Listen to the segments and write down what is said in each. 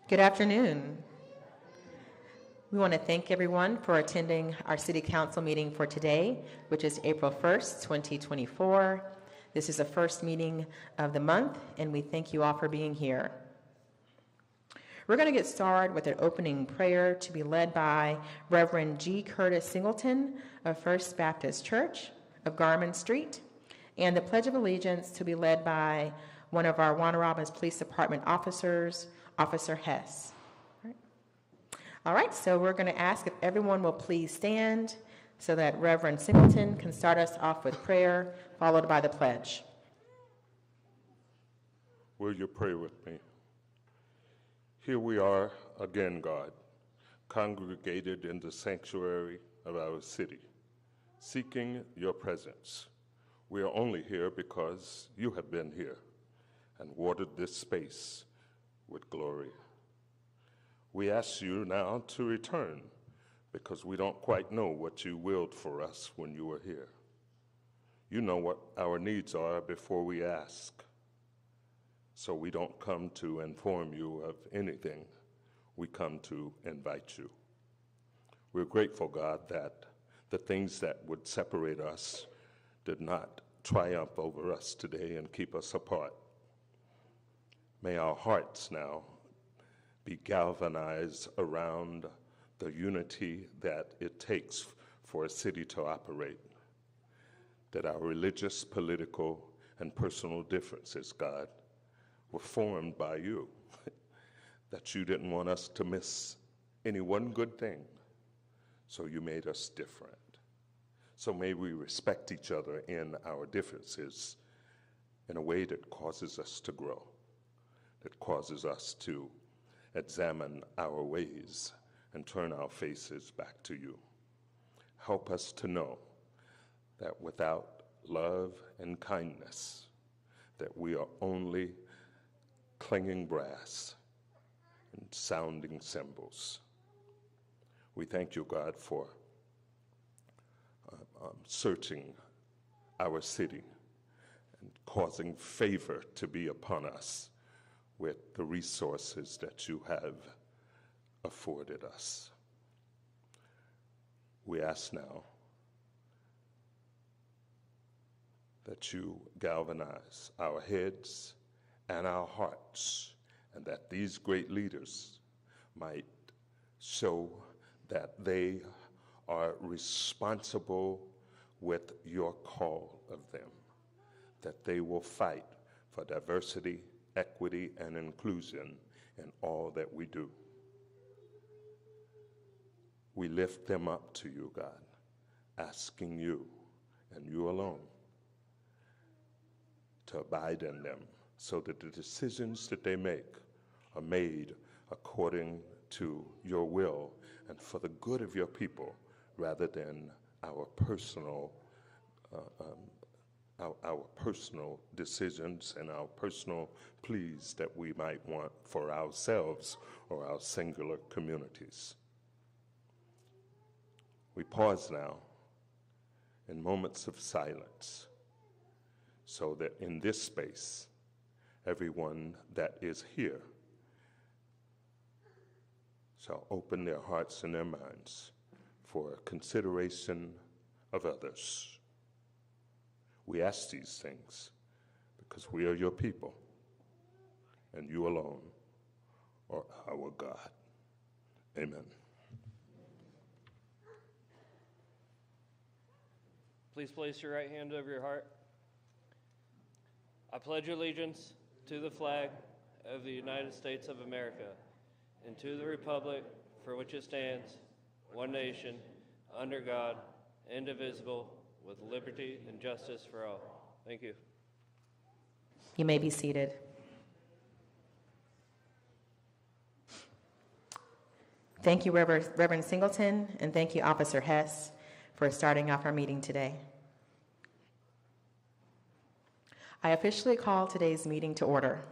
Good afternoon. We want to thank everyone for attending our City Council meeting for today, which is April 1st, 2024. This is the first meeting of the month, and we thank you all for being here. We're going to get started with an opening prayer to be led by Reverend G. Curtis Singleton of First Baptist Church of Garmin Street, and the Pledge of Allegiance to be led by one of our Warner Robins Police Department officers, Officer Hess. All right, so we're going to ask if everyone will please stand so that Reverend Singleton can start us off with prayer, followed by the pledge. Will you pray with me? Here we are again, God, congregated in the sanctuary of our city, seeking your presence. We are only here because you have been here and watered this space with glory. We ask you now to return because we don't quite know what you willed for us when you were here. You know what our needs are before we ask. So we don't come to inform you of anything. We come to invite you. We're grateful, God, that the things that would separate us did not triumph over us today and keep us apart. May our hearts now be galvanized around the unity that it takes for a city to operate, that our religious, political, and personal differences, God, were formed by you, that you didn't want us to miss any one good thing, so you made us different. So may we respect each other in our differences in a way that causes us to grow, that causes us to examine our ways and turn our faces back to you. Help us to know that without love and kindness, that we are only clanging brass and sounding cymbals. We thank you, God, for searching our city and causing favor to be upon us with the resources that you have afforded us. We ask now that you galvanize our heads and our hearts, and that these great leaders might show that they are responsible with your call of them, that they will fight for diversity, equity, and inclusion in all that we do. We lift them up to you, God, asking you and you alone to abide in them so that the decisions that they make are made according to your will and for the good of your people rather than our personal decisions and our personal pleas that we might want for ourselves or our singular communities. We pause now in moments of silence so that in this space, everyone that is here shall open their hearts and their minds for consideration of others. We ask these things because we are your people, and you alone are our God. Amen. Please place your right hand over your heart. I pledge allegiance to the flag of the United States of America and to the republic for which it stands, one nation, under God, indivisible, with liberty and justice for all. Thank you. You may be seated. Thank you, Reverend Singleton, and thank you, Officer Hess, for starting off our meeting today. I officially call today's meeting to order.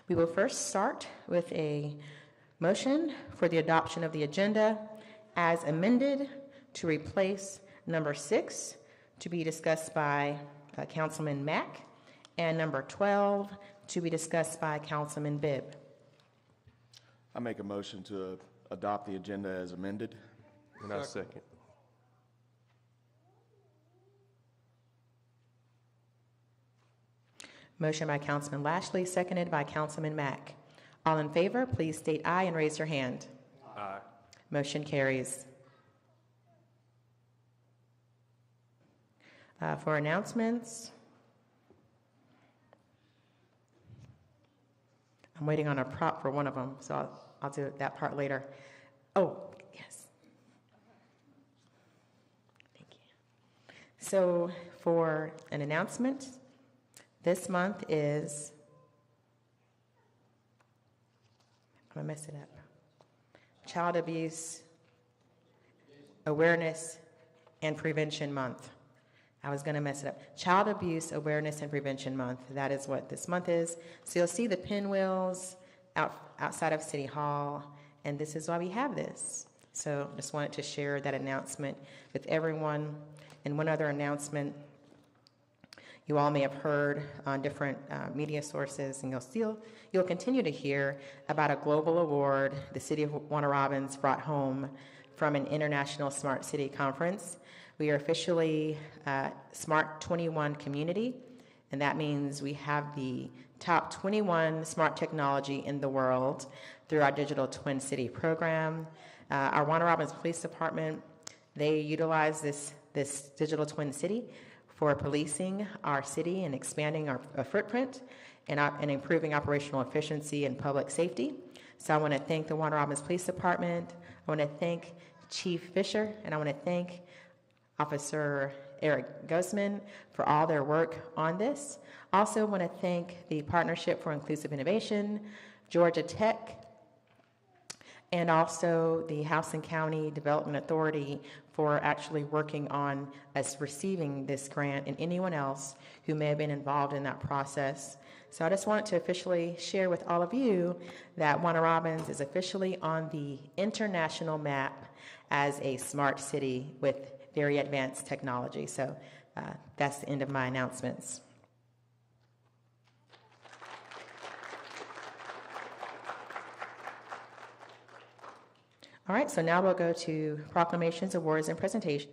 We will first start with a motion for the adoption of the agenda as amended to replace number 6 to be discussed by Councilman Mack and number 12 to be discussed by Councilman Bibb. I make a motion to adopt the agenda as amended. And I second. Motion by Councilman Lashley, seconded by Councilman Mack. All in favor, please state aye and raise your hand. Aye. Motion carries. For announcements, I'm waiting on a prop for one of them, so I'll do that part later. Oh, yes. Thank you. So for an announcement, this month is, I'm going to mess it up, Child Abuse Awareness and Prevention Month. I was going to mess it up. Child Abuse Awareness and Prevention Month. That is what this month is. So you'll see the pinwheels outside of City Hall, and this is why we have this. So just wanted to share that announcement with everyone. And one other announcement, you all may have heard on different media sources, and you'll continue to hear about a global award the City of Warner Robins brought home from an international Smart City conference. We are officially Smart 21 community, and that means we have the top 21 smart technology in the world through our Digital Twin City program. Our Warner Robins Police Department, they utilize this Digital Twin City for policing our city and expanding our footprint and improving operational efficiency and public safety. So I want to thank the Warner Robins Police Department. I want to thank Chief Fisher, and I want to thank Officer Eric Guzman for all their work on this. Also want to thank the Partnership for Inclusive Innovation, Georgia Tech, and also the House and County Development Authority for actually working on us receiving this grant, and anyone else who may have been involved in that process. So I just wanted to officially share with all of you that Warner Robins is officially on the international map as a smart city with very advanced technology. So that's the end of my announcements. All right, so now we'll go to proclamations, awards, and presentation.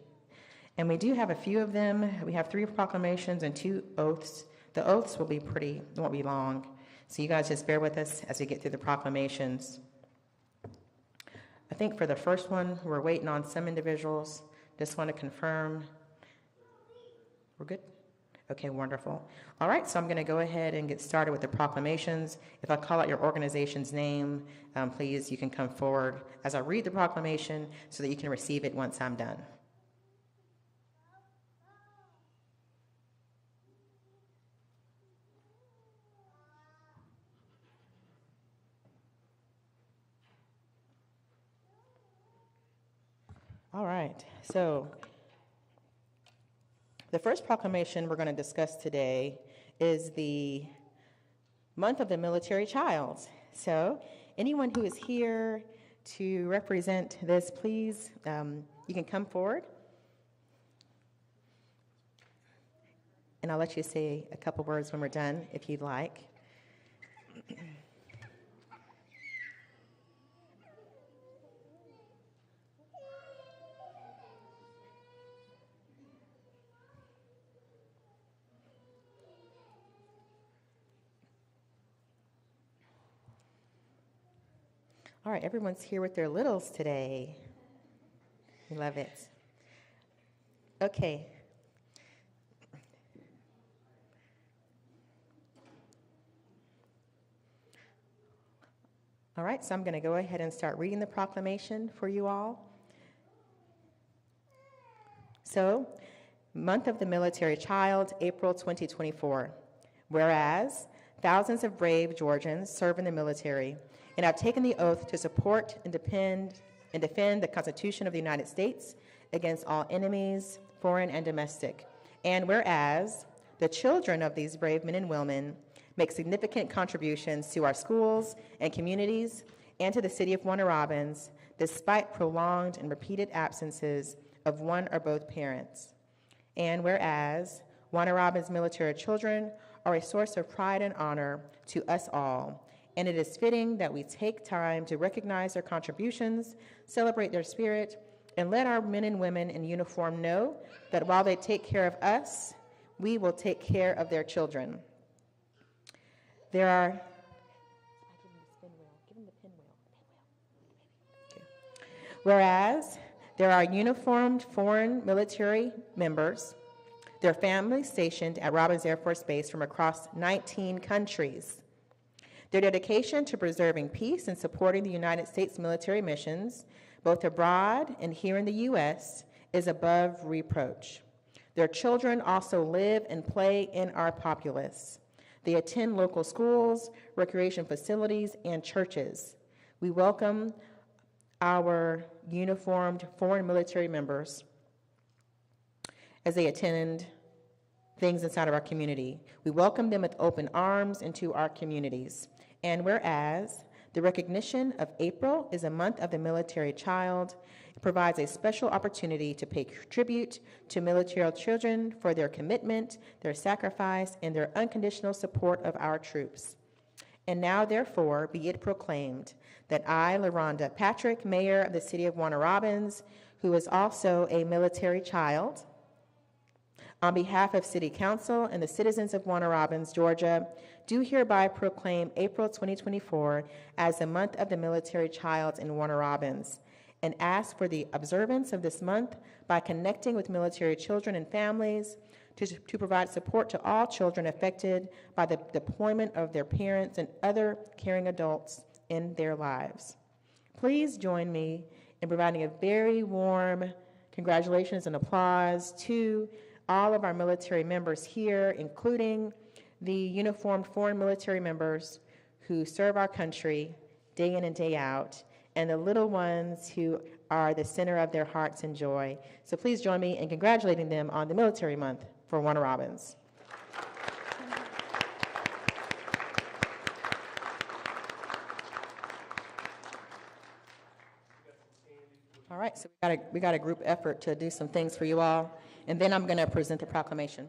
And we do have a few of them. We have 3 proclamations and 2 oaths. The oaths won't be long. So you guys just bear with us as we get through the proclamations. I think for the first one, we're waiting on some individuals. Just want to confirm. We're good? Okay, wonderful. All right, so I'm going to go ahead and get started with the proclamations. If I call out your organization's name, please, you can come forward as I read the proclamation so that you can receive it once I'm done. All right, so the first proclamation we're going to discuss today is the Month of the Military Child. So anyone who is here to represent this, please, you can come forward. And I'll let you say a couple words when we're done, if you'd like. All right, everyone's here with their littles today. We love it. Okay. All right, so I'm going to go ahead and start reading the proclamation for you all. So, Month of the Military Child, April 2024. Whereas, thousands of brave Georgians serve in the military and have taken the oath to support and defend the Constitution of the United States against all enemies, foreign and domestic. And whereas the children of these brave men and women make significant contributions to our schools and communities and to the city of Warner Robins, despite prolonged and repeated absences of one or both parents. And whereas Warner Robins military children are a source of pride and honor to us all, and it is fitting that we take time to recognize their contributions, celebrate their spirit, and let our men and women in uniform know that while they take care of us, we will take care of their children. Whereas there are uniformed foreign military members, their families stationed at Robins Air Force Base from across 19 countries. Their dedication to preserving peace and supporting the United States military missions, both abroad and here in the U.S., is above reproach. Their children also live and play in our populace. They attend local schools, recreation facilities, and churches. We welcome our uniformed foreign military members as they attend things inside of our community. We welcome them with open arms into our communities. And whereas the recognition of April is a month of the military child, it provides a special opportunity to pay tribute to military children for their commitment, their sacrifice, and their unconditional support of our troops. And now, therefore, be it proclaimed that I, LaRonda Patrick, Mayor of the City of Warner Robins, who is also a military child, on behalf of City Council and the citizens of Warner Robins, Georgia, do hereby proclaim April 2024 as the month of the military child in Warner Robins, and ask for the observance of this month by connecting with military children and families to provide support to all children affected by the deployment of their parents and other caring adults in their lives. Please join me in providing a very warm congratulations and applause to all of our military members here, including the uniformed foreign military members who serve our country day in and day out, and the little ones who are the center of their hearts and joy. So please join me in congratulating them on the Military Month for Warner Robins. All right, so we got a group effort to do some things for you all, and then I'm going to present the proclamation.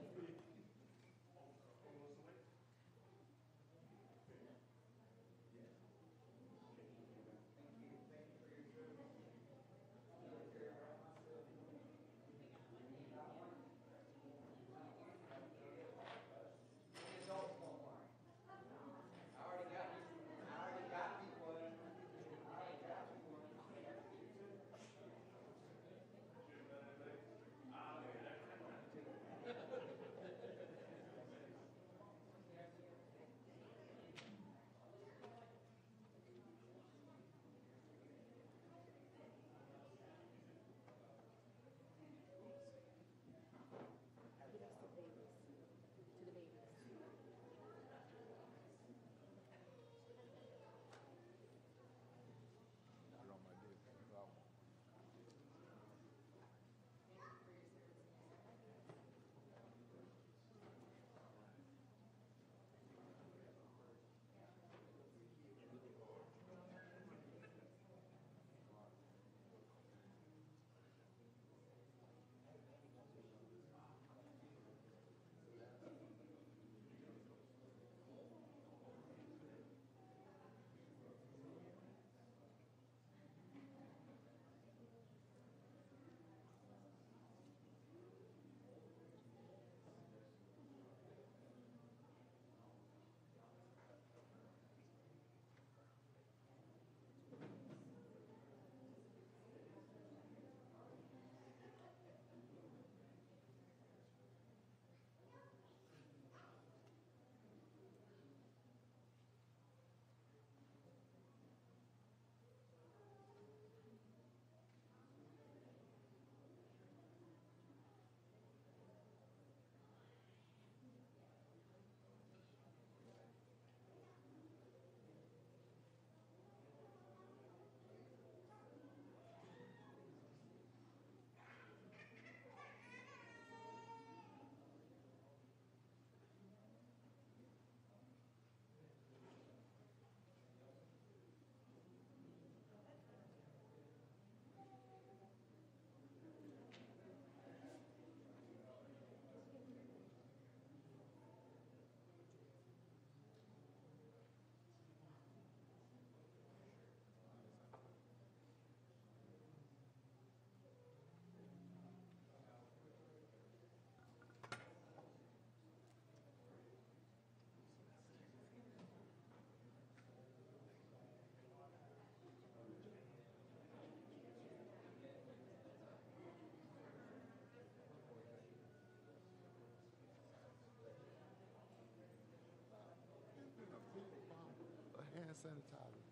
sanitizer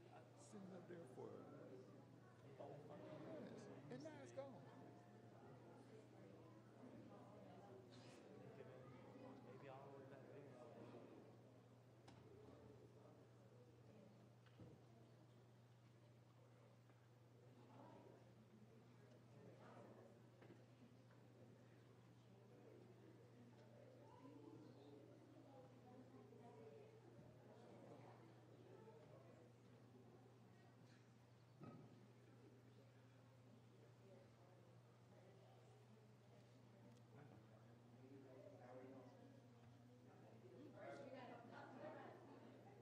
sitting up there for 4 fucking minutes, and now it's gone.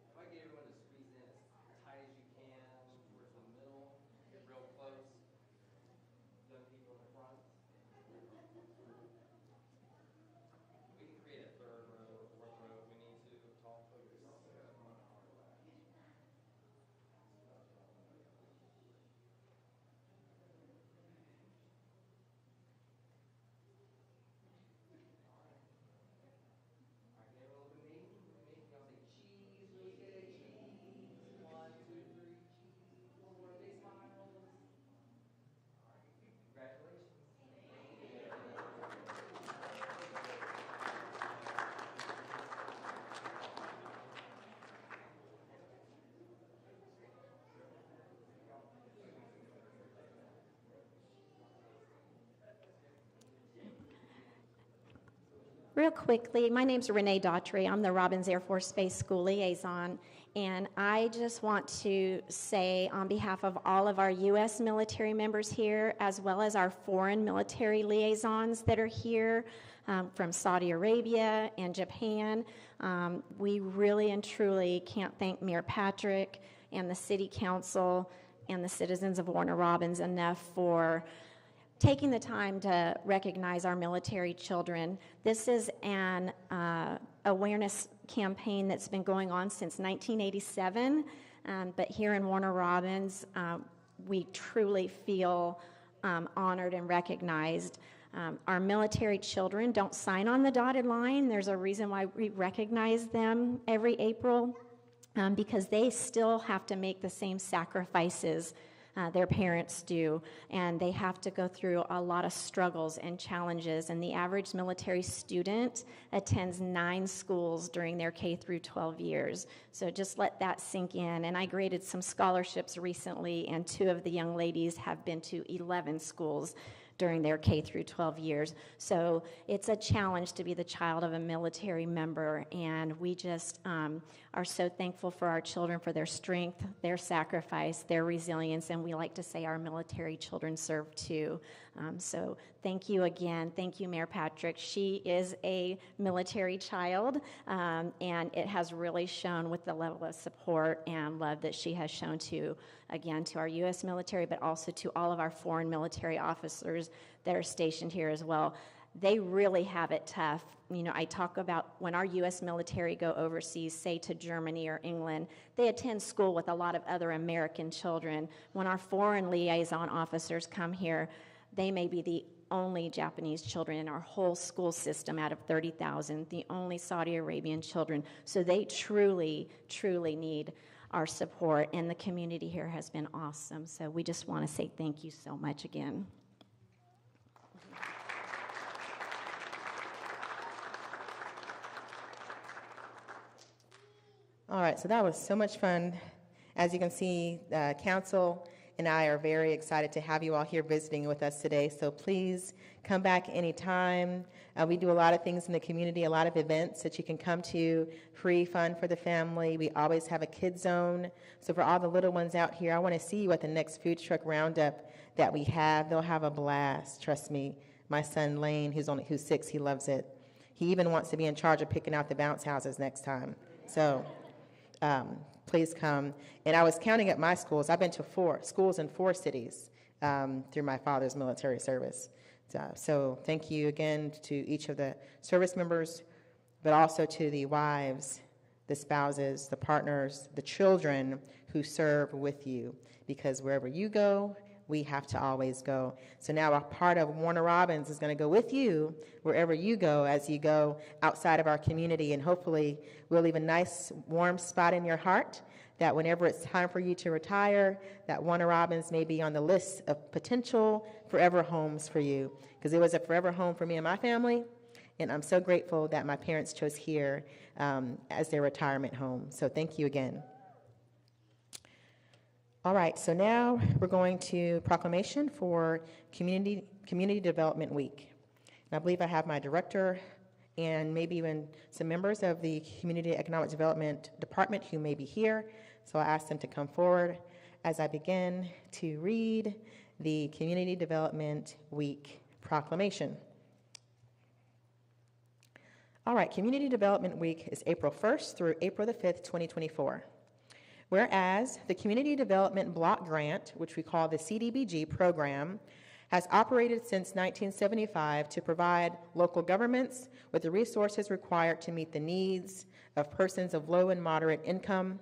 If I get everyone to squeeze in as tight as you can towards the middle, get real close. Young people in the front. We can create a third row or fourth row if we need to. Tall folks. All right, can everyone look at me? Y'all say cheese, really good. Cheese. 1, 2, 3, cheese. One more big smiles. All right. Congratulations. Real quickly, my name's Renee Daughtry. I'm the Robbins Air Force Base School Liaison, and I just want to say on behalf of all of our U.S. military members here, as well as our foreign military liaisons that are here from Saudi Arabia and Japan, we really and truly can't thank Mayor Patrick and the City Council and the citizens of Warner Robins enough for taking the time to recognize our military children. This is an awareness campaign that's been going on since 1987, but here in Warner Robins, we truly feel honored and recognized. Our military children don't sign on the dotted line. There's a reason why we recognize them every April, because they still have to make the same sacrifices their parents do, and they have to go through a lot of struggles and challenges, and the average military student attends 9 schools during their K through 12 years. So just let that sink in. And I graded some scholarships recently, and 2 of the young ladies have been to 11 schools during their K through 12 years. So it's a challenge to be the child of a military member, and we just are so thankful for our children, for their strength, their sacrifice, their resilience, and we like to say our military children serve too. So thank you again. Thank you, Mayor Patrick. She is a military child, and it has really shown with the level of support and love that she has shown to, again, to our U.S. military, but also to all of our foreign military officers that are stationed here as well. They really have it tough. You know, I talk about when our U.S. military go overseas, say to Germany or England, they attend school with a lot of other American children. When our foreign liaison officers come here, they may be the only Japanese children in our whole school system out of 30,000, the only Saudi Arabian children. So they truly, truly need our support, and the community here has been awesome. So we just want to say thank you so much again. All right, so that was so much fun. As you can see, council and I are very excited to have you all here visiting with us today. So please come back anytime. We do a lot of things in the community, a lot of events that you can come to, free fun for the family. We always have a kid zone. So for all the little ones out here, I want to see you at the next food truck roundup that we have. They'll have a blast, trust me. My son Lane, who's 6, he loves it. He even wants to be in charge of picking out the bounce houses next time. So please come. And I was counting up my schools. I've been to 4 schools in 4 cities through my father's military service. So thank you again to each of the service members, but also to the wives, the spouses, the partners, the children who serve with you, because wherever you go, we have to always go. So now a part of Warner Robins is going to go with you wherever you go as you go outside of our community, and hopefully we'll leave a nice warm spot in your heart that whenever it's time for you to retire, that Warner Robins may be on the list of potential forever homes for you, because it was a forever home for me and my family, and I'm so grateful that my parents chose here as their retirement home. So thank you again. All right, so now we're going to proclamation for Community Development Week. And I believe I have my director and maybe even some members of the Community Economic Development Department who may be here. So I ask them to come forward as I begin to read the Community Development Week proclamation. All right, Community Development Week is April 1st through April the 5th, 2024. Whereas the Community Development Block Grant, which we call the CDBG program, has operated since 1975 to provide local governments with the resources required to meet the needs of persons of low and moderate income,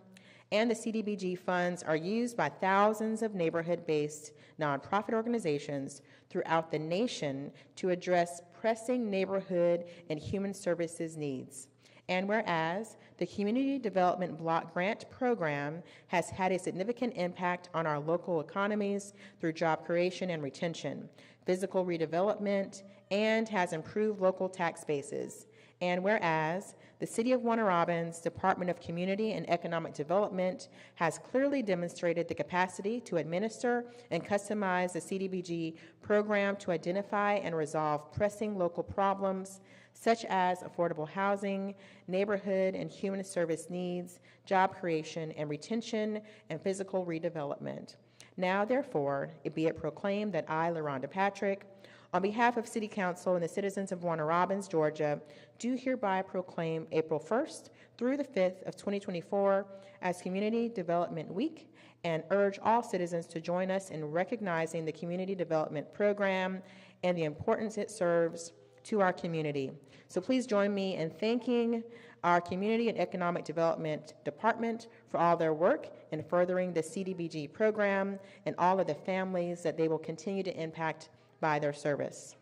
and the CDBG funds are used by thousands of neighborhood-based nonprofit organizations throughout the nation to address pressing neighborhood and human services needs. And whereas the Community Development Block Grant Program has had a significant impact on our local economies through job creation and retention, physical redevelopment, and has improved local tax bases. And whereas the City of Warner Robins Department of Community and Economic Development has clearly demonstrated the capacity to administer and customize the CDBG program to identify and resolve pressing local problems such as affordable housing, neighborhood and human service needs, job creation and retention, and physical redevelopment. Now, therefore, it be it proclaimed that I, LaRonda Patrick, on behalf of City Council and the citizens of Warner Robins, Georgia, do hereby proclaim April 1st through the 5th of 2024 as Community Development Week, and urge all citizens to join us in recognizing the Community Development Program and the importance it serves to our community. So please join me in thanking our Community and Economic Development Department for all their work in furthering the CDBG program and all of the families that they will continue to impact by their service.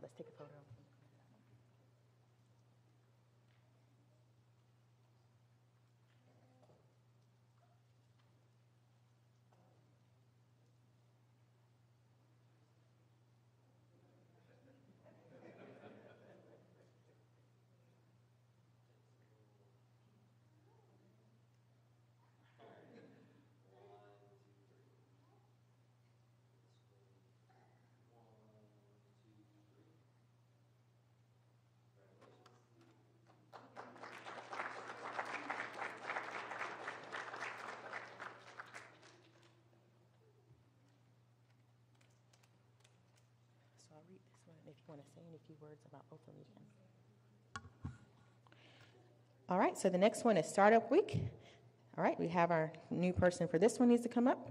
Let's take a photo. So I'll read this one, and if you want to say any few words about both of them, you can. All right, so the next one is Startup Week. All right, we have our new person for this one needs to come up.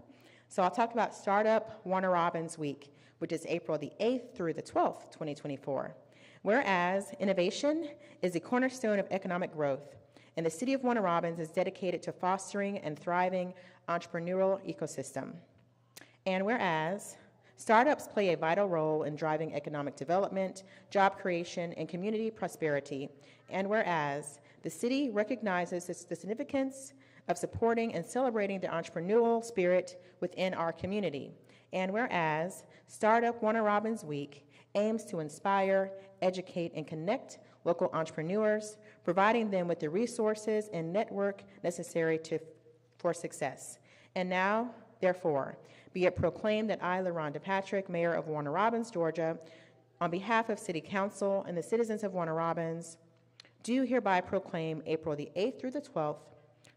So I'll talk about Startup Warner Robins Week, which is April the 8th through the 12th, 2024. Whereas innovation is a cornerstone of economic growth, and the City of Warner Robins is dedicated to fostering and thriving entrepreneurial ecosystem. And whereas startups play a vital role in driving economic development, job creation, and community prosperity. And whereas the city recognizes the significance of supporting and celebrating the entrepreneurial spirit within our community. And whereas Startup Warner Robins Week aims to inspire, educate, and connect local entrepreneurs, providing them with the resources and network necessary for success. And now, therefore, be it proclaimed that I, LaRonda Patrick, Mayor of Warner Robins, Georgia, on behalf of City Council and the citizens of Warner Robins, do hereby proclaim April the 8th through the 12th,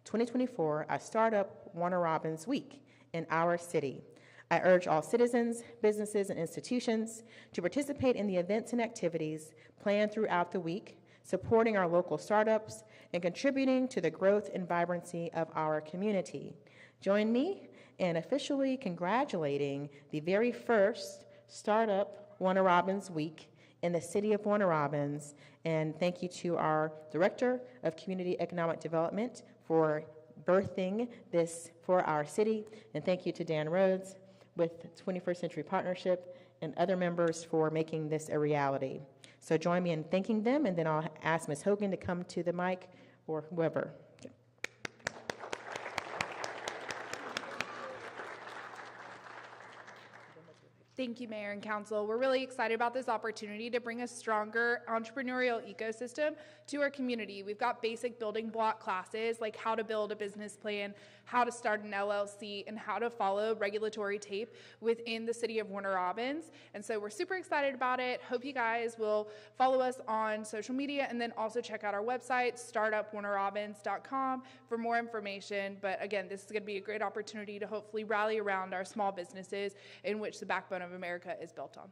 2024, as Startup Warner Robins Week in our city. I urge all citizens, businesses, and institutions to participate in the events and activities planned throughout the week, supporting our local startups and contributing to the growth and vibrancy of our community. Join me in officially congratulating the very first Startup Warner Robins Week in the city of Warner Robins, and thank you to our Director of Community Economic Development for birthing this for our city, and thank you to Dan Rhodes with 21st Century Partnership and other members for making this a reality. So join me in thanking them, and then I'll ask Ms. Hogan to come to the mic, or whoever. Thank you, Mayor and Council. We're really excited about this opportunity to bring a stronger entrepreneurial ecosystem to our community. We've got basic building block classes like how to build a business plan, how to start an LLC, and how to follow regulatory tape within the city of Warner Robins. And so we're super excited about it. Hope you guys will follow us on social media and then also check out our website, startupwarnerrobins.com, for more information. But again, this is going to be a great opportunity to hopefully rally around our small businesses in which the backbone of America is built on.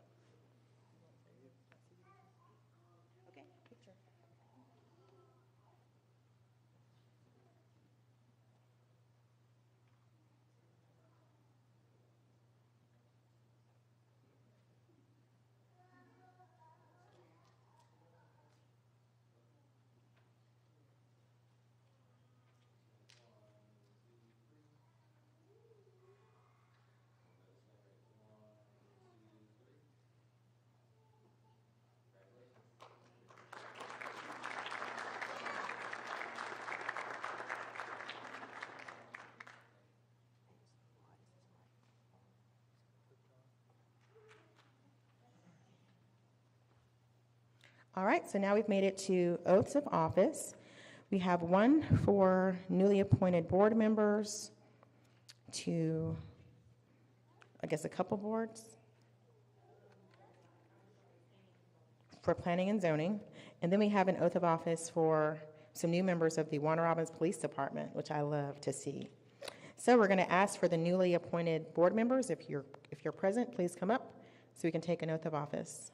All right, so now we've made it to oaths of office. We have one for newly appointed board members, to, I guess, a couple boards for planning and zoning. And then we have an oath of office for some new members of the Warner Robins Police Department, which I love to see. So we're going to ask for the newly appointed board members. If you're present, please come up so we can take an oath of office.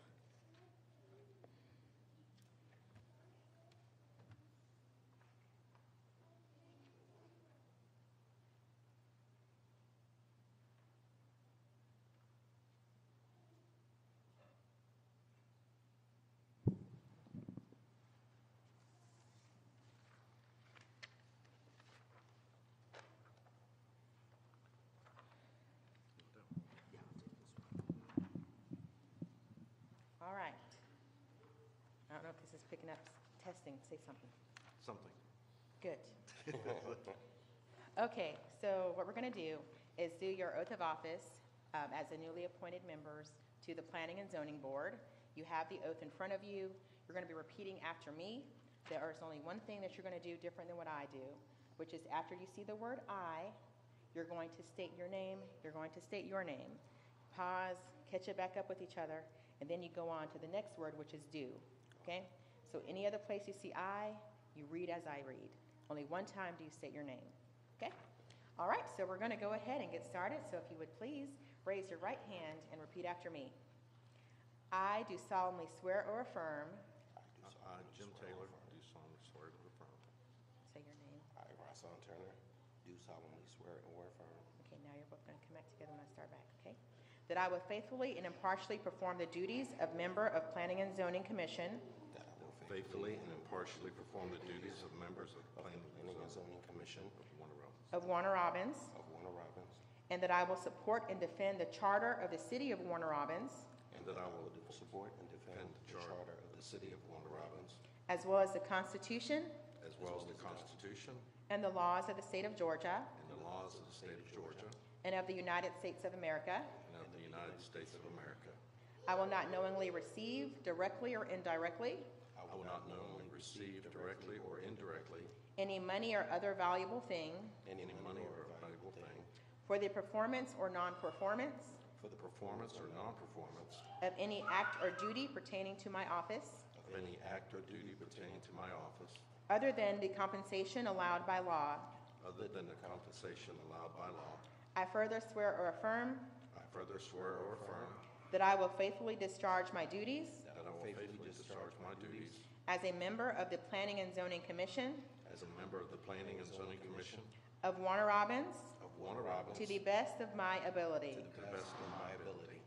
All right. I don't know if this is picking up. Testing, say something. Something. Good. Okay, so what we're going to do is do your oath of office as the newly appointed members to the Planning and Zoning Board. You have the oath in front of you. You're going to be repeating after me. There is only one thing that you're going to do different than what I do, which is after you see the word I, you're going to state your name. You're going to state your name. Pause, catch it back up with each other, and then you go on to the next word, which is do, okay? So any other place you see I, you read as I read. Only one time do you state your name, okay? All right, so we're going to go ahead and get started. So if you would please raise your right hand and repeat after me. I do solemnly swear or affirm. I, Jim Taylor, do solemnly swear or affirm. Say your name. I, Rashawn Turner, do solemnly swear or affirm. Okay, now you're both going to connect together when I start back, okay? That I will faithfully and impartially perform the duties of member of Planning and Zoning Commission That I will faithfully and impartially perform the duties of members of the Planning Planning and Zoning Commission of Warner Robins, of Warner Robins, and that I will support and defend the Charter of the City of Warner Robins, and that I will support and defend the Charter of the City of Warner Robins, as well as the Constitution as well as the Constitution and the laws of the State of Georgia and the laws of the State of Georgia and of the United States of America. and of the United States of America. I will not knowingly receive, directly or indirectly, I will not knowingly receive directly or indirectly any money or other valuable thing any money or valuable thing for the performance or non-performance for the performance or non-performance of any act or duty pertaining to my office, of any act or duty pertaining to my office, other than the compensation allowed by law. other than the compensation allowed by law. I further swear or affirm I further swear or affirm that I will faithfully discharge my duties that I will faithfully discharge my duties as a member of the Planning and Zoning Commission as a member of the Planning and Zoning Commission of Warner Robins of Warner Robins to the best of my ability. to the best of my ability.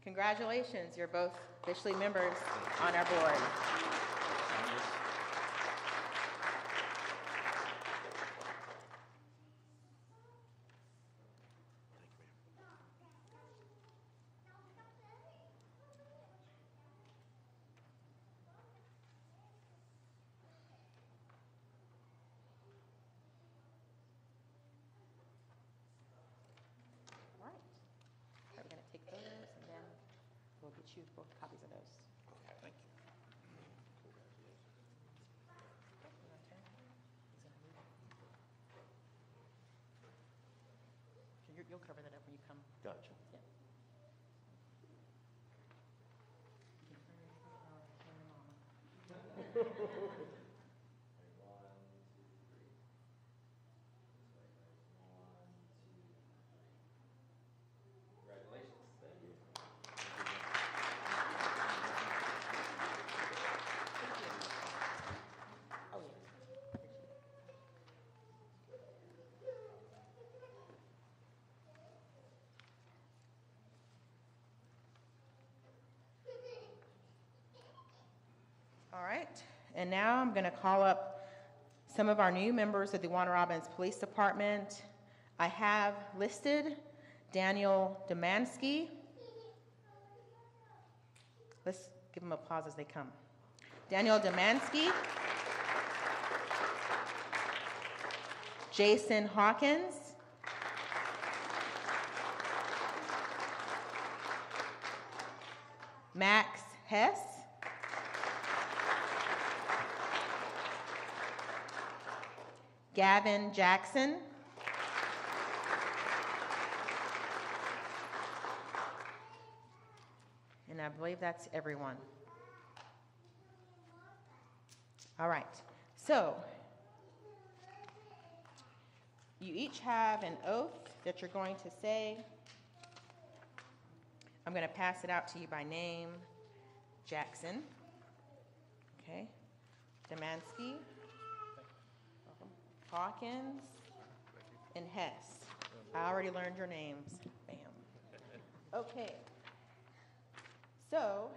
Congratulations, you're both officially members on our board. get you both copies of those. Thank you. You'll cover that up when you come. Gotcha. Yeah. Oh, yeah. All right, and now I'm going to call up some of our new members of the Warner Robins Police Department. I have listed Daniel Demansky. Let's give them applause as they come. Daniel Demansky. Jason Hawkins. Max Hess. Gavin Jackson. And I believe that's everyone. All right. So, you each have an oath that you're going to say. I'm going to pass it out to you by name. Jackson. Okay. Demansky. Hawkins. And Hess. I already learned your names. Bam. Okay. So,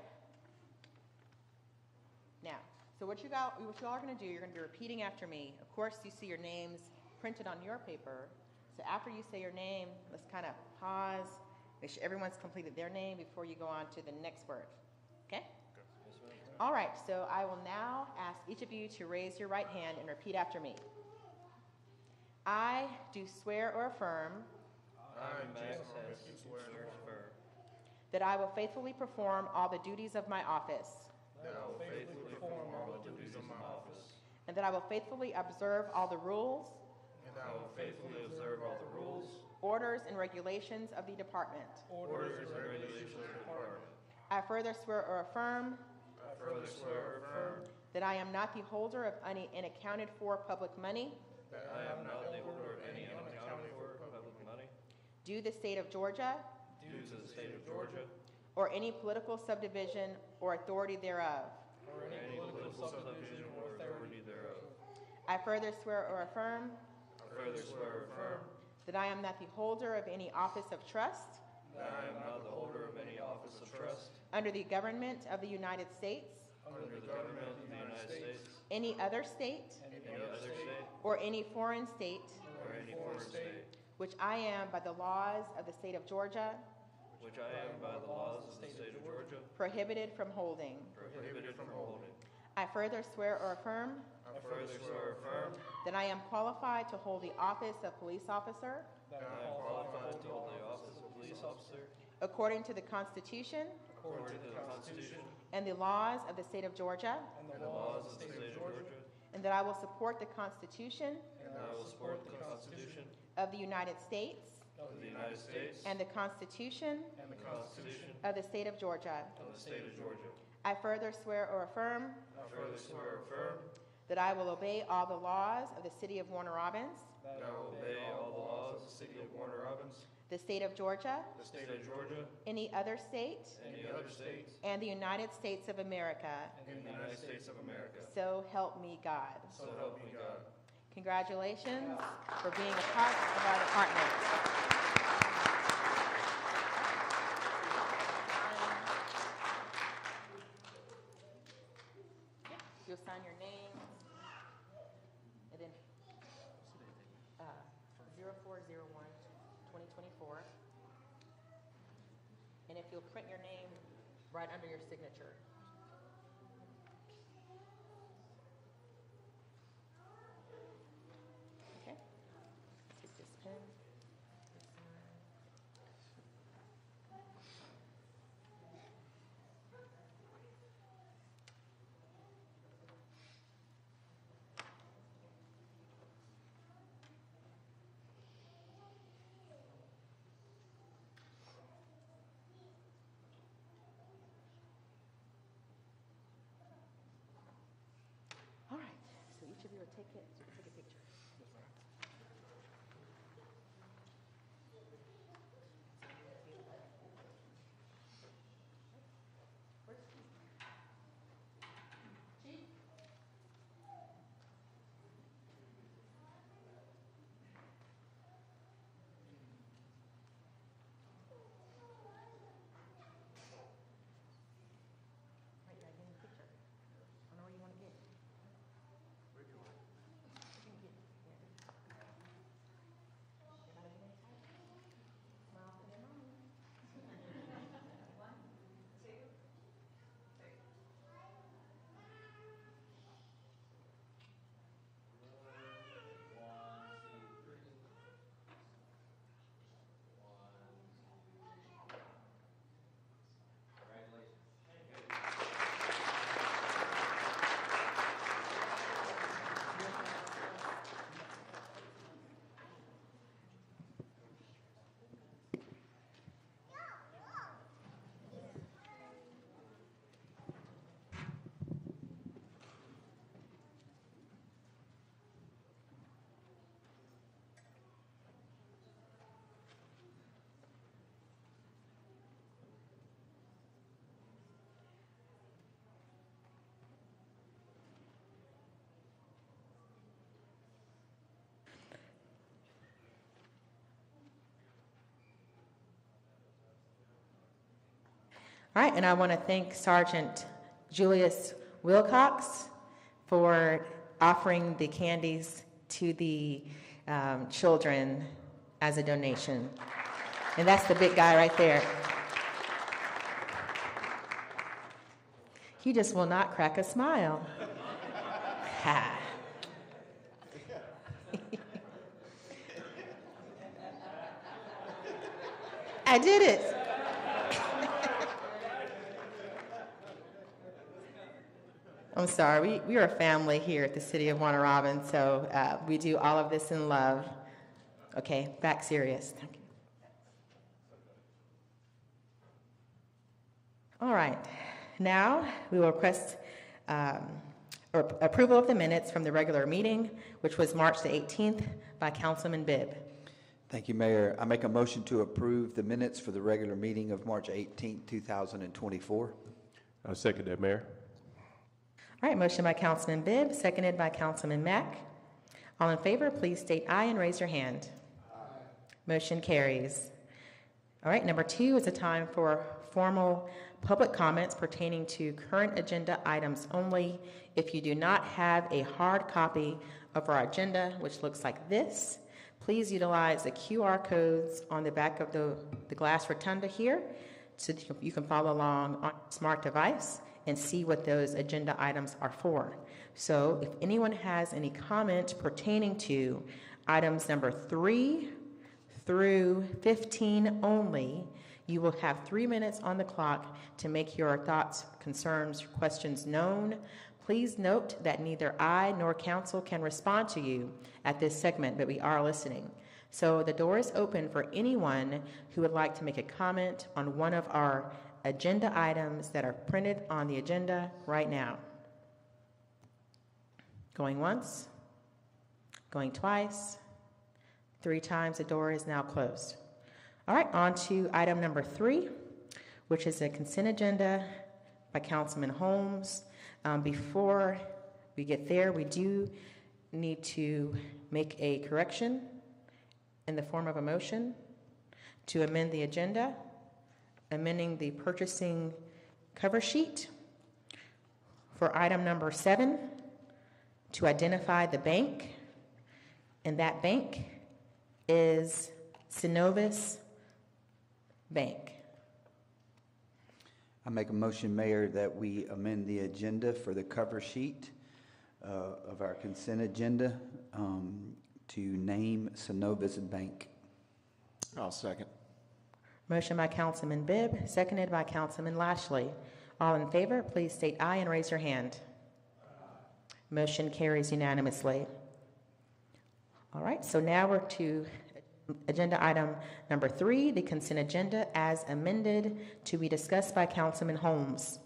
now, what you all are going to do, you're going to be repeating after me. Of course, you see your names printed on your paper. So after you say your name, let's kind of pause, make sure everyone's completed their name before you go on to the next word. Okay? All right, so I will now ask each of you to raise your right hand and repeat after me. I do swear or affirm that I will faithfully perform all the duties of my office. And that I will faithfully observe all the rules. Orders and regulations of the department. I further swear or affirm. That I am not the holder of any unaccounted for public money. Due to the state of Georgia. Or any political subdivision or authority thereof. I further swear or affirm. That I am not the holder of any office of trust. Under the government of the United States. Any other state. Or any foreign state. Which I am by the laws of the state of Georgia. Prohibited from holding. I further swear or affirm. That I am qualified to hold the office of police officer. According to the Constitution. And the laws of the state of Georgia. And that I will support the Constitution. Of the United States. And the Constitution. Of the state of Georgia. I further swear or affirm. That I will obey all the laws of the city of Warner Robins. The state of Georgia. Any other state. And the United States of America. So help me God. Congratulations for being a part of our department. You'll sign your name, and then 04/01/2024. And if you'll print your name right under your signature. Okay. Take this pen. of you will take it, so we can take a picture. All right, and I want to thank Sergeant Julius Wilcox for offering the candies to the children as a donation. And that's the big guy right there. He just will not crack a smile. Ha. I did it. I'm sorry, we are a family here at the City of Warner Robins, so we do all of this in love. Okay, back serious. All right, now we will request approval of the minutes from the regular meeting, which was March the 18th by Councilman Bibb. Thank you, Mayor. I make a motion to approve the minutes for the regular meeting of March 18th, 2024. I'll second that, Mayor. All right, motion by Councilman Bibb, seconded by Councilman Mack. All in favor, please state aye and raise your hand. Aye. Motion carries. All right, number 2 is a time for formal public comments pertaining to current agenda items only. If you do not have a hard copy of our agenda, which looks like this, please utilize the QR codes on the back of the glass rotunda here so that you can follow along on a smart device and see what those agenda items are for. So if anyone has any comment pertaining to items number 3 through 15 only, you will have 3 minutes on the clock to make your thoughts, concerns, questions known. Please note that neither I nor council can respond to you at this segment, but we are listening. So the door is open for anyone who would like to make a comment on one of our agenda items that are printed on the agenda right now. Going once, going twice, 3 times. The door is now closed. All right, on to item number 3, which is a consent agenda by Councilman Holmes. Before we get there, we do need to make a correction in the form of a motion to amend the agenda, amending the purchasing cover sheet for item number 7 to identify the bank, and that bank is Synovus Bank. I make a motion, Mayor, that we amend the agenda for the cover sheet of our consent agenda to name Synovus Bank. I'll second. Motion by Councilman Bibb, seconded by Councilman Lashley. All in favor, please state aye and raise your hand. Motion carries unanimously. All right, so now we're to agenda item number 3, the consent agenda as amended, to be discussed by Councilman Holmes.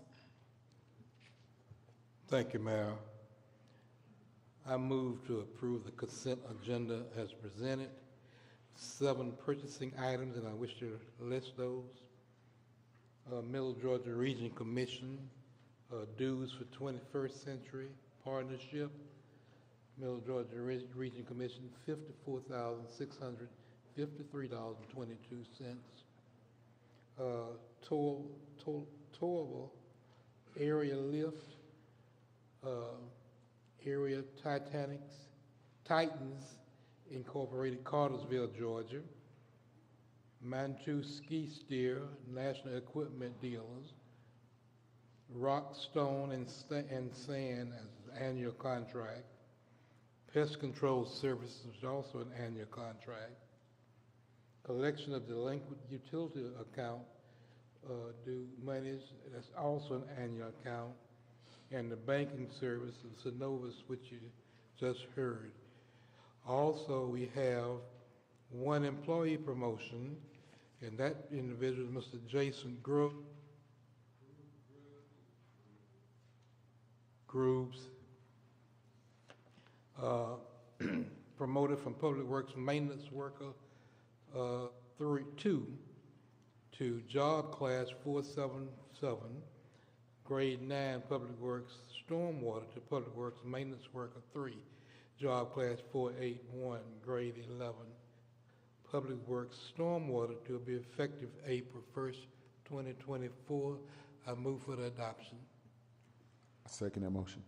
Thank you, Mayor. I move to approve the consent agenda as presented. 7 purchasing items, and I wish to list those. Middle Georgia Region Commission, dues for 21st Century Partnership. Middle Georgia Region Commission, $54,653.22. Towable Area Lift, Area Titans Incorporated, Cartersville, Georgia. Manchu Ski Steer, National Equipment Dealers. Rock, Stone, and Sand as annual contract. Pest Control Services is also an annual contract. Collection of delinquent utility account due monies, that's also an annual account. And the banking service of Synovus, which you just heard. Also, we have 1 employee promotion, and that individual is Mr. Jason Grooves, promoted from Public Works Maintenance Worker 2 to Job Class 477, Grade 9 Public Works Stormwater to Public Works Maintenance Worker 3, Job Class 481, Grade 11, Public Works Stormwater to be effective April 1st, 2024. I move for the adoption. I second that motion.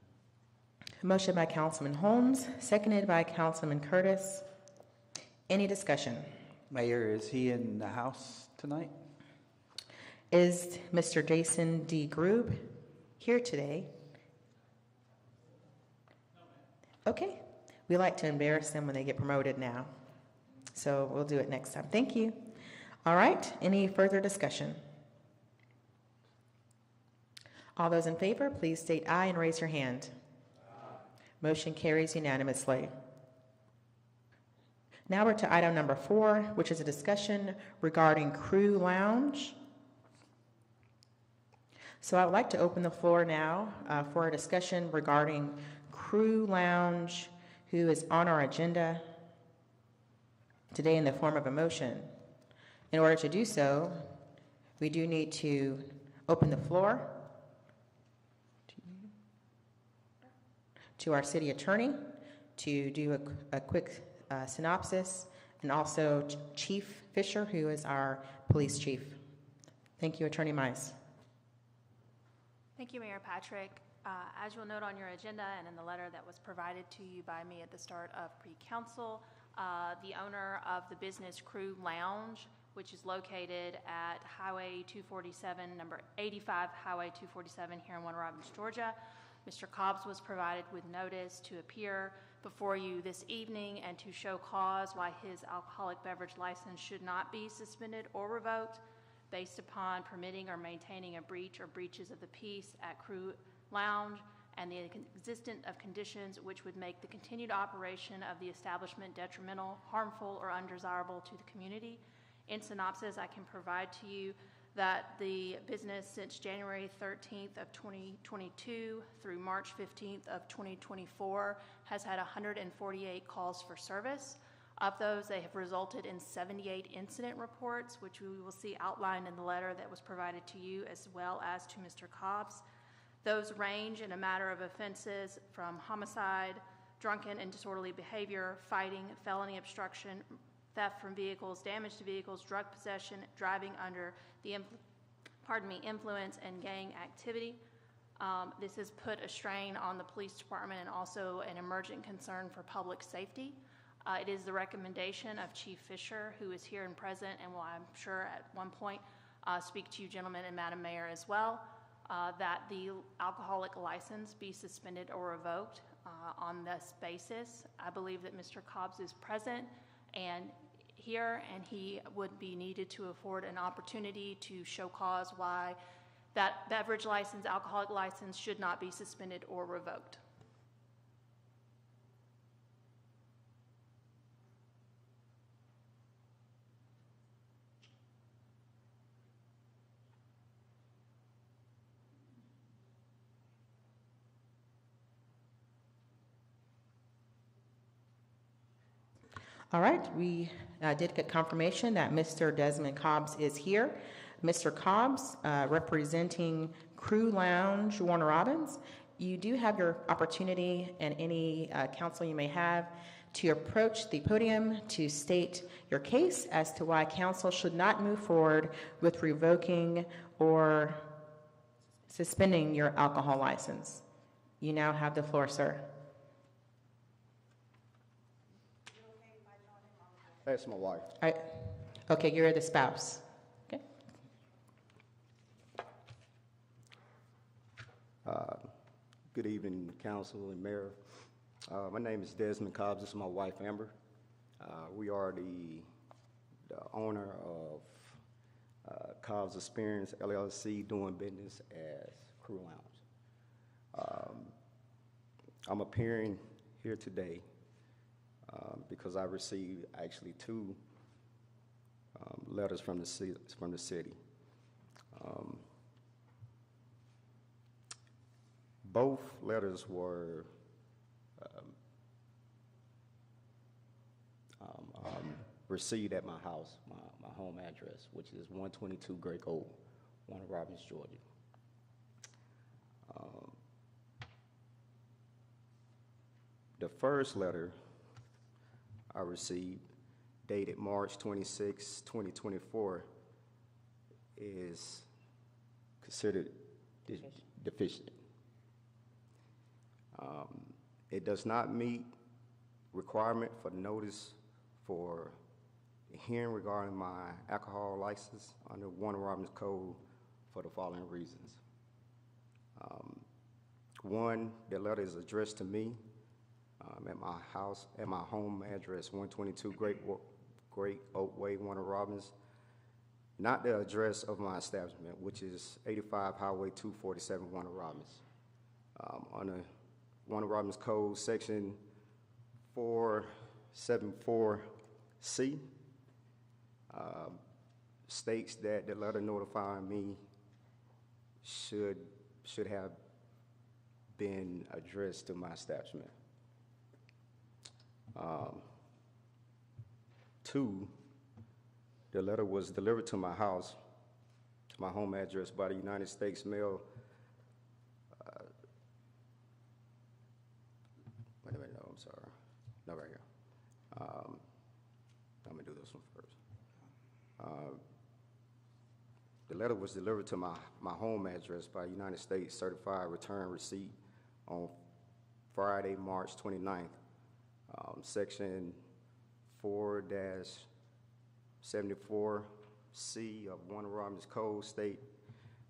Motion by Councilman Holmes, seconded by Councilman Curtis. Any discussion? Mayor, is he in the house tonight? Is Mr. Jason D. Grube here today? Okay. We like to embarrass them when they get promoted now. So we'll do it next time. Thank you. All right. Any further discussion? All those in favor, please state aye and raise your hand. Motion carries unanimously. Now we're to item number 4, which is a discussion regarding Crew Lounge. So I would like to open the floor now for a discussion regarding Crew Lounge, who is on our agenda today in the form of a motion. In order to do so, we do need to open the floor to our city attorney to do a quick synopsis, and also Chief Fisher, who is our police chief. Thank you, Attorney Mize. Thank you, Mayor Patrick. As you'll note on your agenda and in the letter that was provided to you by me at the start of pre-council, the owner of the business Crew Lounge, which is located at Highway 247, number 85 Highway 247 here in Warner Robins, Georgia. Mr. Cobbs was provided with notice to appear before you this evening and to show cause why his alcoholic beverage license should not be suspended or revoked based upon permitting or maintaining a breach or breaches of the peace at Crew Lounge and the existence of conditions which would make the continued operation of the establishment detrimental, harmful, or undesirable to the community. In synopsis, I can provide to you that the business since January 13th of 2022 through March 15th of 2024 has had 148 calls for service. Of those, they have resulted in 78 incident reports, which we will see outlined in the letter that was provided to you as well as to Mr. Cobbs. Those range in a matter of offenses from homicide, drunken and disorderly behavior, fighting, felony obstruction, theft from vehicles, damage to vehicles, drug possession, driving under the influence, and gang activity. This has put a strain on the police department and also an emergent concern for public safety. It is the recommendation of Chief Fisher, who is here and present and will, I'm sure, at one point speak to you gentlemen and Madam Mayor as well, that the alcoholic license be suspended or revoked on this basis. I believe that Mr. Cobbs is present and here, and he would be needed to afford an opportunity to show cause why that beverage license, alcoholic license, should not be suspended or revoked. All right, we did get confirmation that Mr. Desmond Cobbs is here. Mr. Cobbs, representing Crew Lounge Warner Robins, you do have your opportunity, and any counsel you may have, to approach the podium to state your case as to why council should not move forward with revoking or suspending your alcohol license. You now have the floor, sir. That's my wife. Okay, you're the spouse. Okay. Good evening, council and mayor. My name is Desmond Cobbs. This is my wife, Amber. We are the owner of Cobbs Experience LLC, doing business as Crew Lounge. I'm appearing here today because I received actually two letters from the city. Both letters were received at my house, my home address, which is 122 Great Oak, Warner Robins, Georgia. The first letter I received, dated March 26, 2024, is considered deficient. It does not meet requirement for notice for a hearing regarding my alcohol license under Warner Robins Code for the following reasons. One, the letter is addressed to me at my house, at my home address, 122 Great Oak Way, Warner Robins, not the address of my establishment, which is 85 Highway 247, Warner Robins. Under Warner Robins Code, section 474C, states that the letter notifying me should have been addressed to my establishment. Two, the letter was delivered to my house, my home address, by the United States Mail. Wait a minute, no, I'm sorry. No, right here. I'm gonna do this one first. The letter was delivered to my home address by United States Certified Return Receipt on Friday, March 29th. Section 4-74C of Warner Robins Code state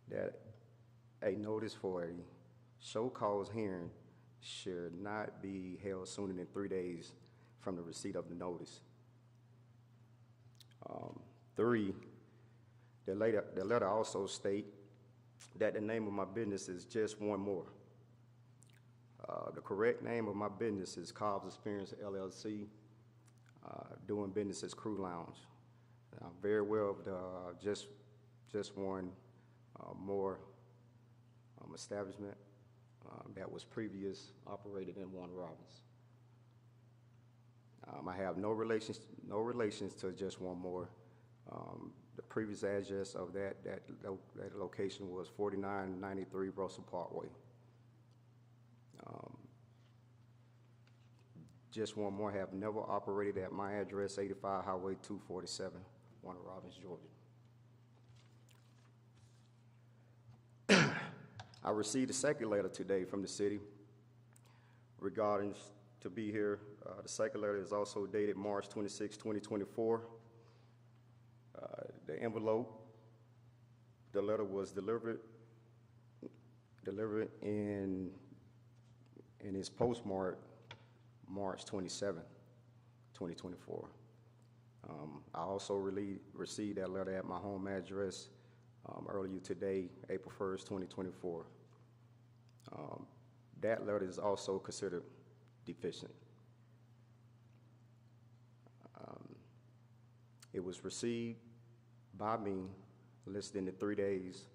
that a notice for a show cause hearing should not be held sooner than 3 days from the receipt of the notice. Three, the letter also state that the name of my business is Just One More. The correct name of my business is Cobbs Experience LLC, doing business as Crew Lounge. I'm very well of the Just One More establishment that was previous operated in Warner Robins. I have no relations to Just One More. The previous address of that location was 4993 Russell Parkway. Just One More have never operated at my address, 85 Highway 247, Warner Robins, Georgia. I received a second letter today from the city regarding to be here. The second letter is also dated March 26, 2024. The envelope, the letter was delivered and is postmarked March 27, 2024. I also received that letter at my home address earlier today, April 1st, 2024. That letter is also considered deficient. It was received by me less than the 3 days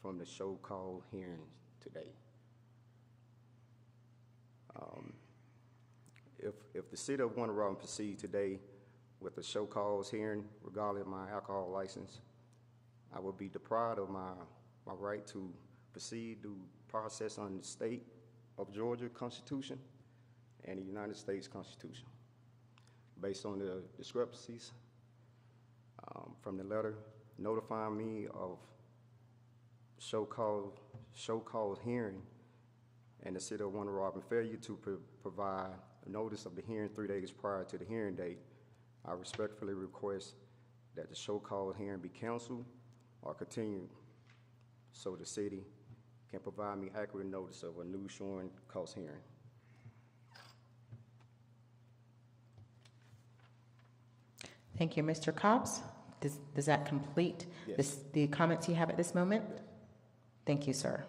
from the show call hearing today. If the city of Warner Robins proceed today with a show cause hearing regarding my alcohol license, I will be deprived of my right to proceed due process under the state of Georgia Constitution and the United States Constitution. Based on the discrepancies from the letter notifying me of show cause hearing and the city of Warner Robins failure to provide a notice of the hearing 3 days prior to the hearing date, I respectfully request that the show cause hearing be canceled or continued so the city can provide me accurate notice of a new showing cause hearing. Thank you, Mr. Cobbs. Does that complete the comments you have at this moment? Thank you, sir.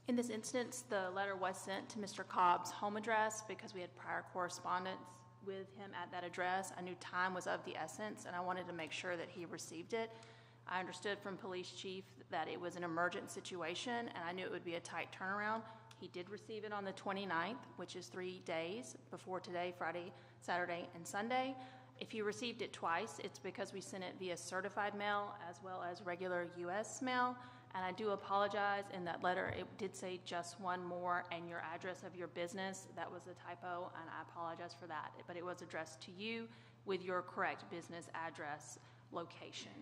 In this instance, the letter was sent to Mr. Cobb's home address because we had prior correspondence with him at that address. I knew time was of the essence, and I wanted to make sure that he received it. I understood from police chief that it was an emergent situation, and I knew it would be a tight turnaround. He did receive it on the 29th, which is 3 days before today, Friday, Saturday, and Sunday. If he received it twice, it's because we sent it via certified mail as well as regular U.S. mail. And I do apologize, in that letter, it did say just one more and your address of your business. That was a typo, and I apologize for that. But it was addressed to you with your correct business address location.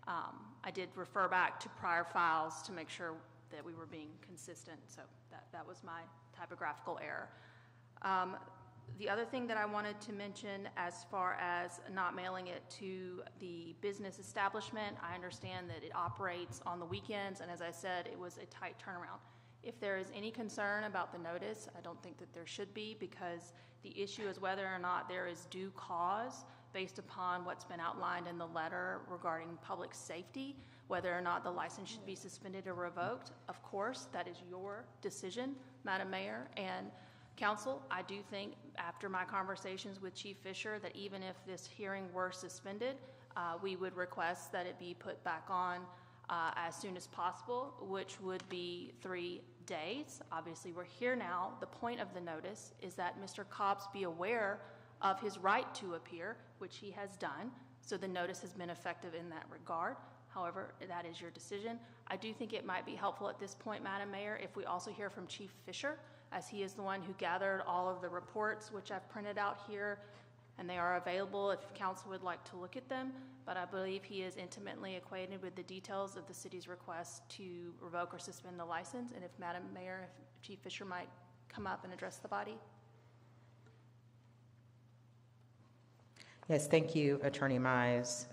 I did refer back to prior files to make sure that we were being consistent, so that was my typographical error. The other thing that I wanted to mention, as far as not mailing it to the business establishment, I understand that it operates on the weekends, and as I said, it was a tight turnaround. If there is any concern about the notice, I don't think that there should be, because the issue is whether or not there is due cause based upon what's been outlined in the letter regarding public safety, whether or not the license should be suspended or revoked. Of course, that is your decision, Madam Mayor and Council. I do think, after my conversations with Chief Fisher, that even if this hearing were suspended, we would request that it be put back on as soon as possible, which would be 3 days. Obviously, we're here now. The point of the notice is that Mr. Cobbs be aware of his right to appear, which he has done, so the notice has been effective in that regard. However, that is your decision. I do think it might be helpful at this point, Madam Mayor, if we also hear from Chief Fisher, as he is the one who gathered all of the reports, which I've printed out here, and they are available if council would like to look at them. But I believe he is intimately acquainted with the details of the city's request to revoke or suspend the license. And if Madam Mayor, if Chief Fisher might come up and address the body. Yes, thank you, Attorney Mize,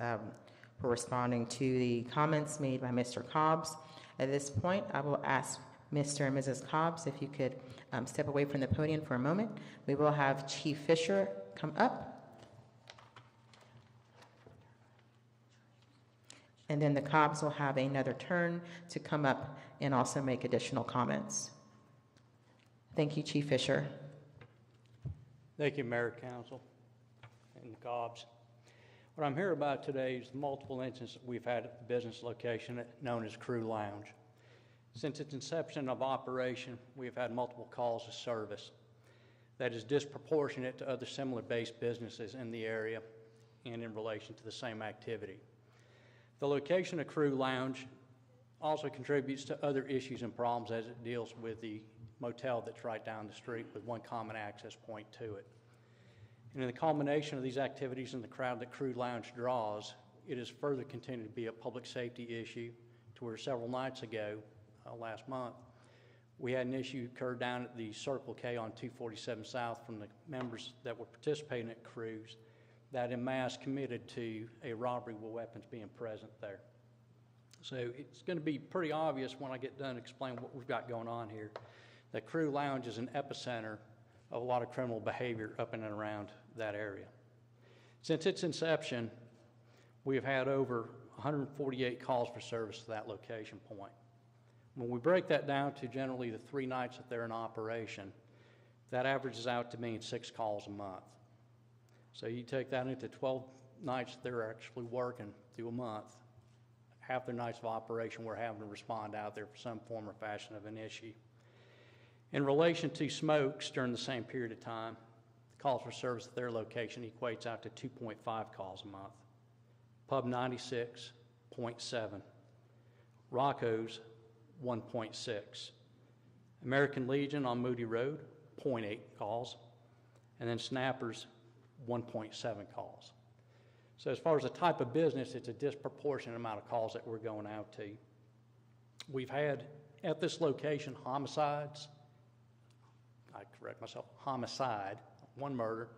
for responding to the comments made by Mr. Cobbs. At this point, I will ask Mr. and Mrs. Cobbs if you could step away from the podium for a moment. We will have Chief Fisher come up. And then the Cobbs will have another turn to come up and also make additional comments. Thank you, Chief Fisher. Thank you, Mayor, Council, and the Cobbs. What I'm here about today is the multiple incidents we've had at the business location known as Crew Lounge. Since its inception of operation, we've had multiple calls of service that is disproportionate to other similar-based businesses in the area and in relation to the same activity. The location of Crew Lounge also contributes to other issues and problems as it deals with the motel that's right down the street with one common access point to it. And in the culmination of these activities and the crowd that Crew Lounge draws, it has further continued to be a public safety issue, to where several nights ago, last month, we had an issue occur down at the Circle K on 247 South from the members that were participating at Cruise that en masse committed to a robbery with weapons being present there. So it's going to be pretty obvious when I get done explaining what we've got going on here, that Crew Lounge is an epicenter of a lot of criminal behavior up in and around that area. Since its inception, we have had over 148 calls for service to that location point. When we break that down to generally the 3 nights that they're in operation, that averages out to being 6 calls a month. So you take that into 12 nights that they're actually working through a month. Half their nights of operation, we're having to respond out there for some form or fashion of an issue. In relation to smokes during the same period of time, the calls for service at their location equates out to 2.5 calls a month. Pub 96, 0.7. Rocco's, 1.6. American Legion on Moody Road, 0.8 calls. And then Snappers, 1.7 calls. So as far as the type of business, it's a disproportionate amount of calls that we're going out to. We've had, at this location, homicides, I correct myself, homicide, 1 murder,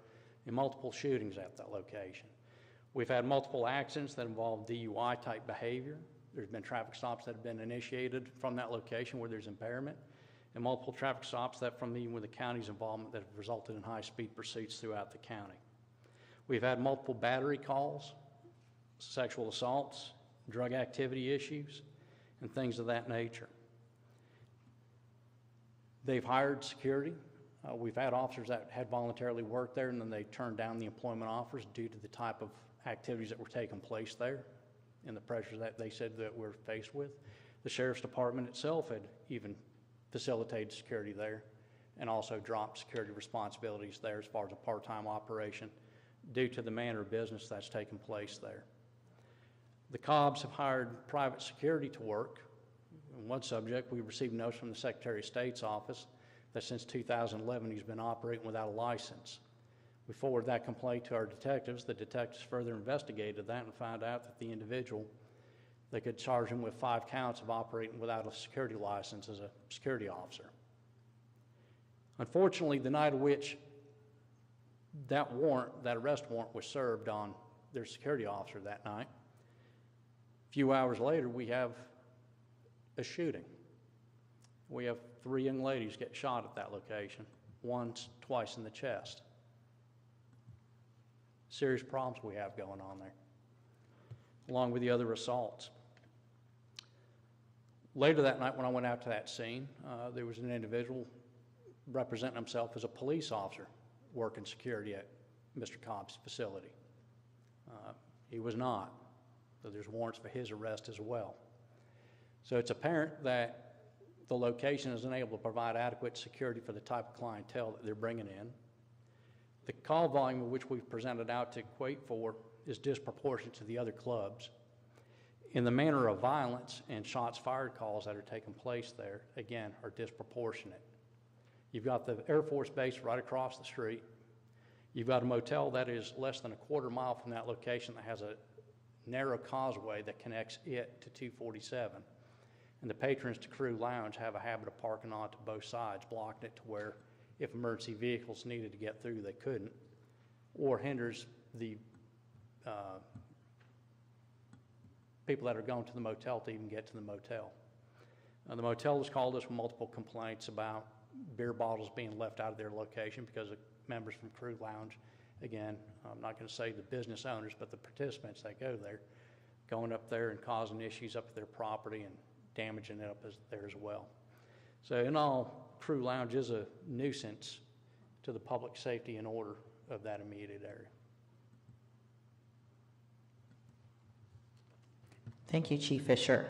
and multiple shootings at that location. We've had multiple accidents that involve DUI-type behavior. There's been traffic stops that have been initiated from that location where there's impairment, and multiple traffic stops that from even with the county's involvement that have resulted in high-speed pursuits throughout the county. We've had multiple battery calls, sexual assaults, drug activity issues, and things of that nature. They've hired security. We've had officers that had voluntarily worked there, and then they turned down the employment offers due to the type of activities that were taking place there and the pressures that they said that we're faced with. The Sheriff's Department itself had even facilitated security there and also dropped security responsibilities there as far as a part-time operation due to the manner of business that's taking place there. The Cobbs have hired private security to work. On one subject, we received notice from the Secretary of State's office that since 2011 he's been operating without a license. We forwarded that complaint to our detectives. The detectives further investigated that and found out that the individual, they could charge him with 5 counts of operating without a security license as a security officer. Unfortunately, the night of which that arrest warrant was served on their security officer that night, a few hours later, we have a shooting. We have 3 young ladies get shot at that location, twice in the chest. Serious problems we have going on there, along with the other assaults. Later that night when I went out to that scene, there was an individual representing himself as a police officer working security at Mr. Cobb's facility. He was not, so there's warrants for his arrest as well. So it's apparent that the location isn't able to provide adequate security for the type of clientele that they're bringing in. The call volume of which we've presented out to equate for is disproportionate to the other clubs. In the manner of violence and shots fired calls that are taking place there, again, are disproportionate. You've got the Air Force Base right across the street. You've got a motel that is less than a quarter mile from that location that has a narrow causeway that connects it to 247. And the patrons to Crew Lounge have a habit of parking onto both sides, blocking it to where if emergency vehicles needed to get through, they couldn't, or hinders the people that are going to the motel to even get to the motel. The motel has called us with multiple complaints about beer bottles being left out of their location because of members from Crew Lounge. Again, I'm not going to say the business owners, but the participants that go there, going up there and causing issues up at their property and damaging it up there as well. So in all, Crew Lounge is a nuisance to the public safety and order of that immediate area. Thank you, Chief Fisher.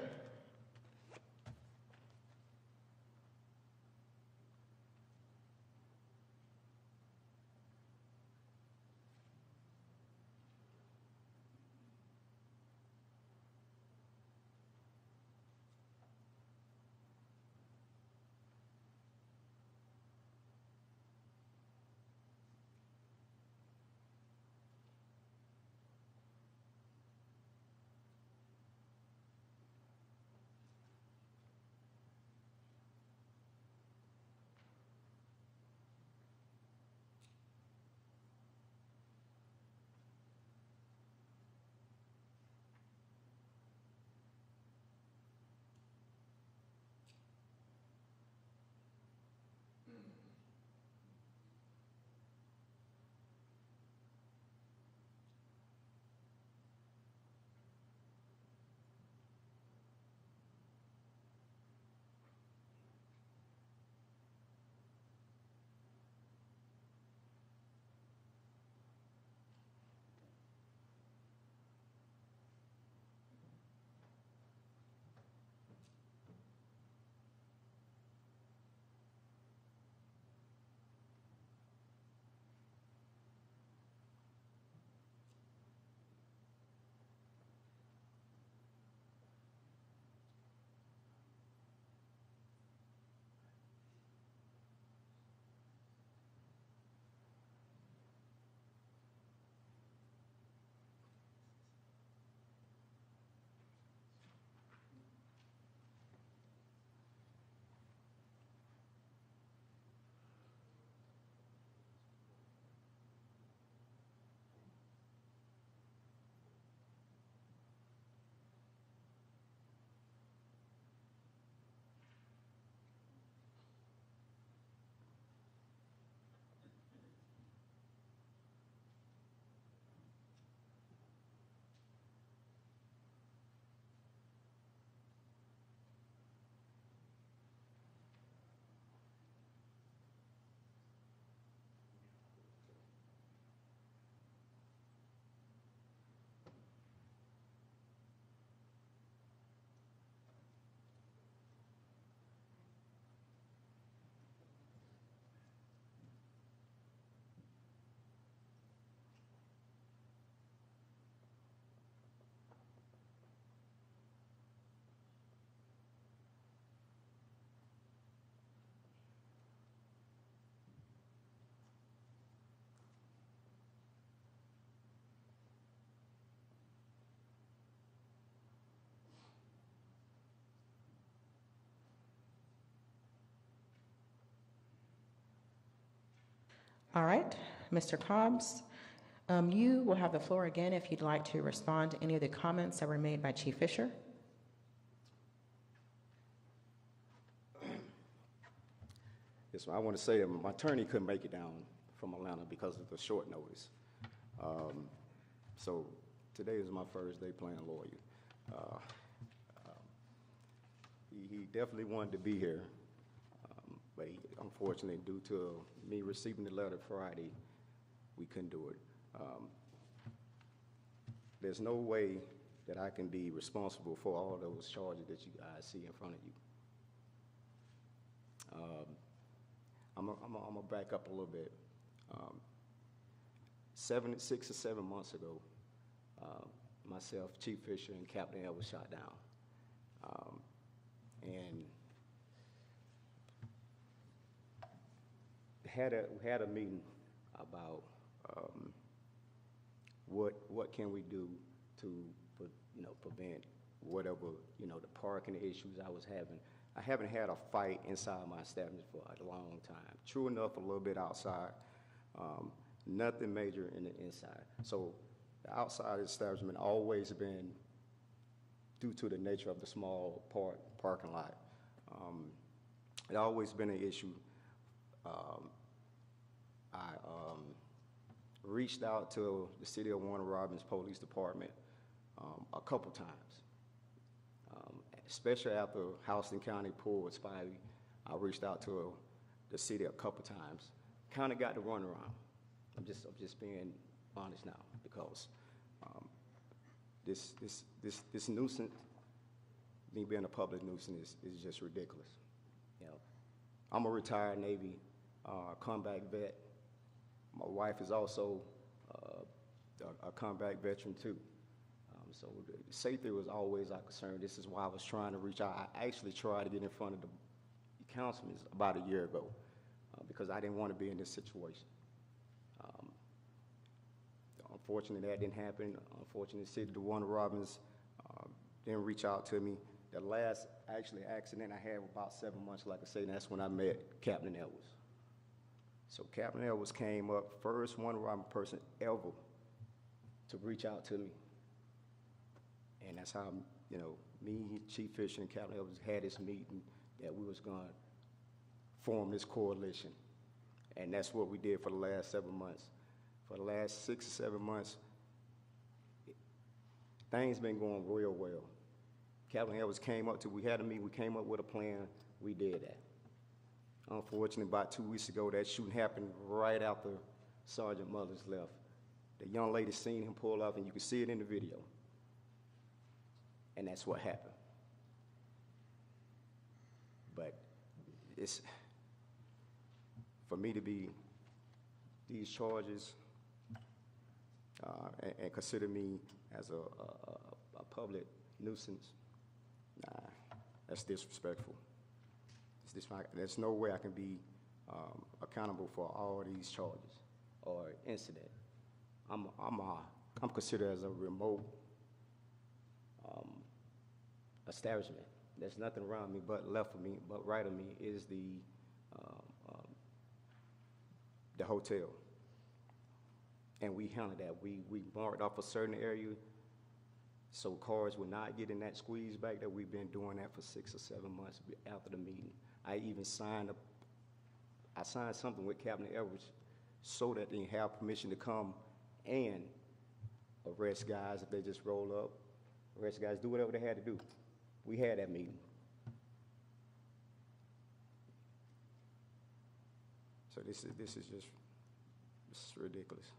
All right, Mr. Cobbs, you will have the floor again if you'd like to respond to any of the comments that were made by Chief Fisher. Yes, I want to say that my attorney couldn't make it down from Atlanta because of the short notice. So today is my first day playing lawyer. He definitely wanted to be here, but unfortunately, due to me receiving the letter Friday, we couldn't do it. There's no way that I can be responsible for all those charges that you guys see in front of you. I'm gonna back up a little bit. 6 or 7 months ago, myself, Chief Fisher, and Captain Ed was shot down. And we had a meeting about what can we do to prevent whatever the parking issues I was having. I haven't had a fight inside my establishment for a long time. True enough, a little bit outside. Nothing major in the inside. So the outside establishment always been, due to the nature of the small parking lot, it always been an issue. I reached out to the City of Warner Robins Police Department a couple times. Especially after Houston County pulled Spivey, I reached out to the city a couple times. Kind of got the runaround. I'm just being honest now, because this nuisance, me being a public nuisance, is just ridiculous. I'm a retired Navy combat vet. My wife is also a combat veteran too. So safety was always our concern. This is why I was trying to reach out. I actually tried to get in front of the councilmen about a year ago because I didn't want to be in this situation. Unfortunately, that didn't happen. Unfortunately, the City of Warner Robins didn't reach out to me. The last accident I had was about 7 months, like I say, and that's when I met Captain Edwards. So Captain Edwards came up, first Warner Robins person ever to reach out to me. And that's how, me, Chief Fisher, and Captain Edwards had this meeting that we was going to form this coalition. And that's what we did for the last 7 months. For the last 6 or 7 months, things been going real well. Captain Edwards came up to, we had a meeting, we came up with a plan, we did that. Unfortunately, about 2 weeks ago, that shooting happened right after Sergeant Mothers left. The young lady seen him pull off, and you can see it in the video. And that's what happened. But it's, for me to be these charges and consider me as a public nuisance, that's disrespectful. There's no way I can be accountable for all these charges or incident. I'm considered as a remote establishment. There's nothing around me but left of me, but right of me is the hotel. And we handled that. We marked off a certain area so cars would not get in that squeeze back there. We've been doing that for 6 or 7 months after the meeting. I even signed something with Captain Edwards so that they have permission to come and arrest guys if they just roll up. Arrest guys, do whatever they had to do. We had that meeting. So this is just ridiculous.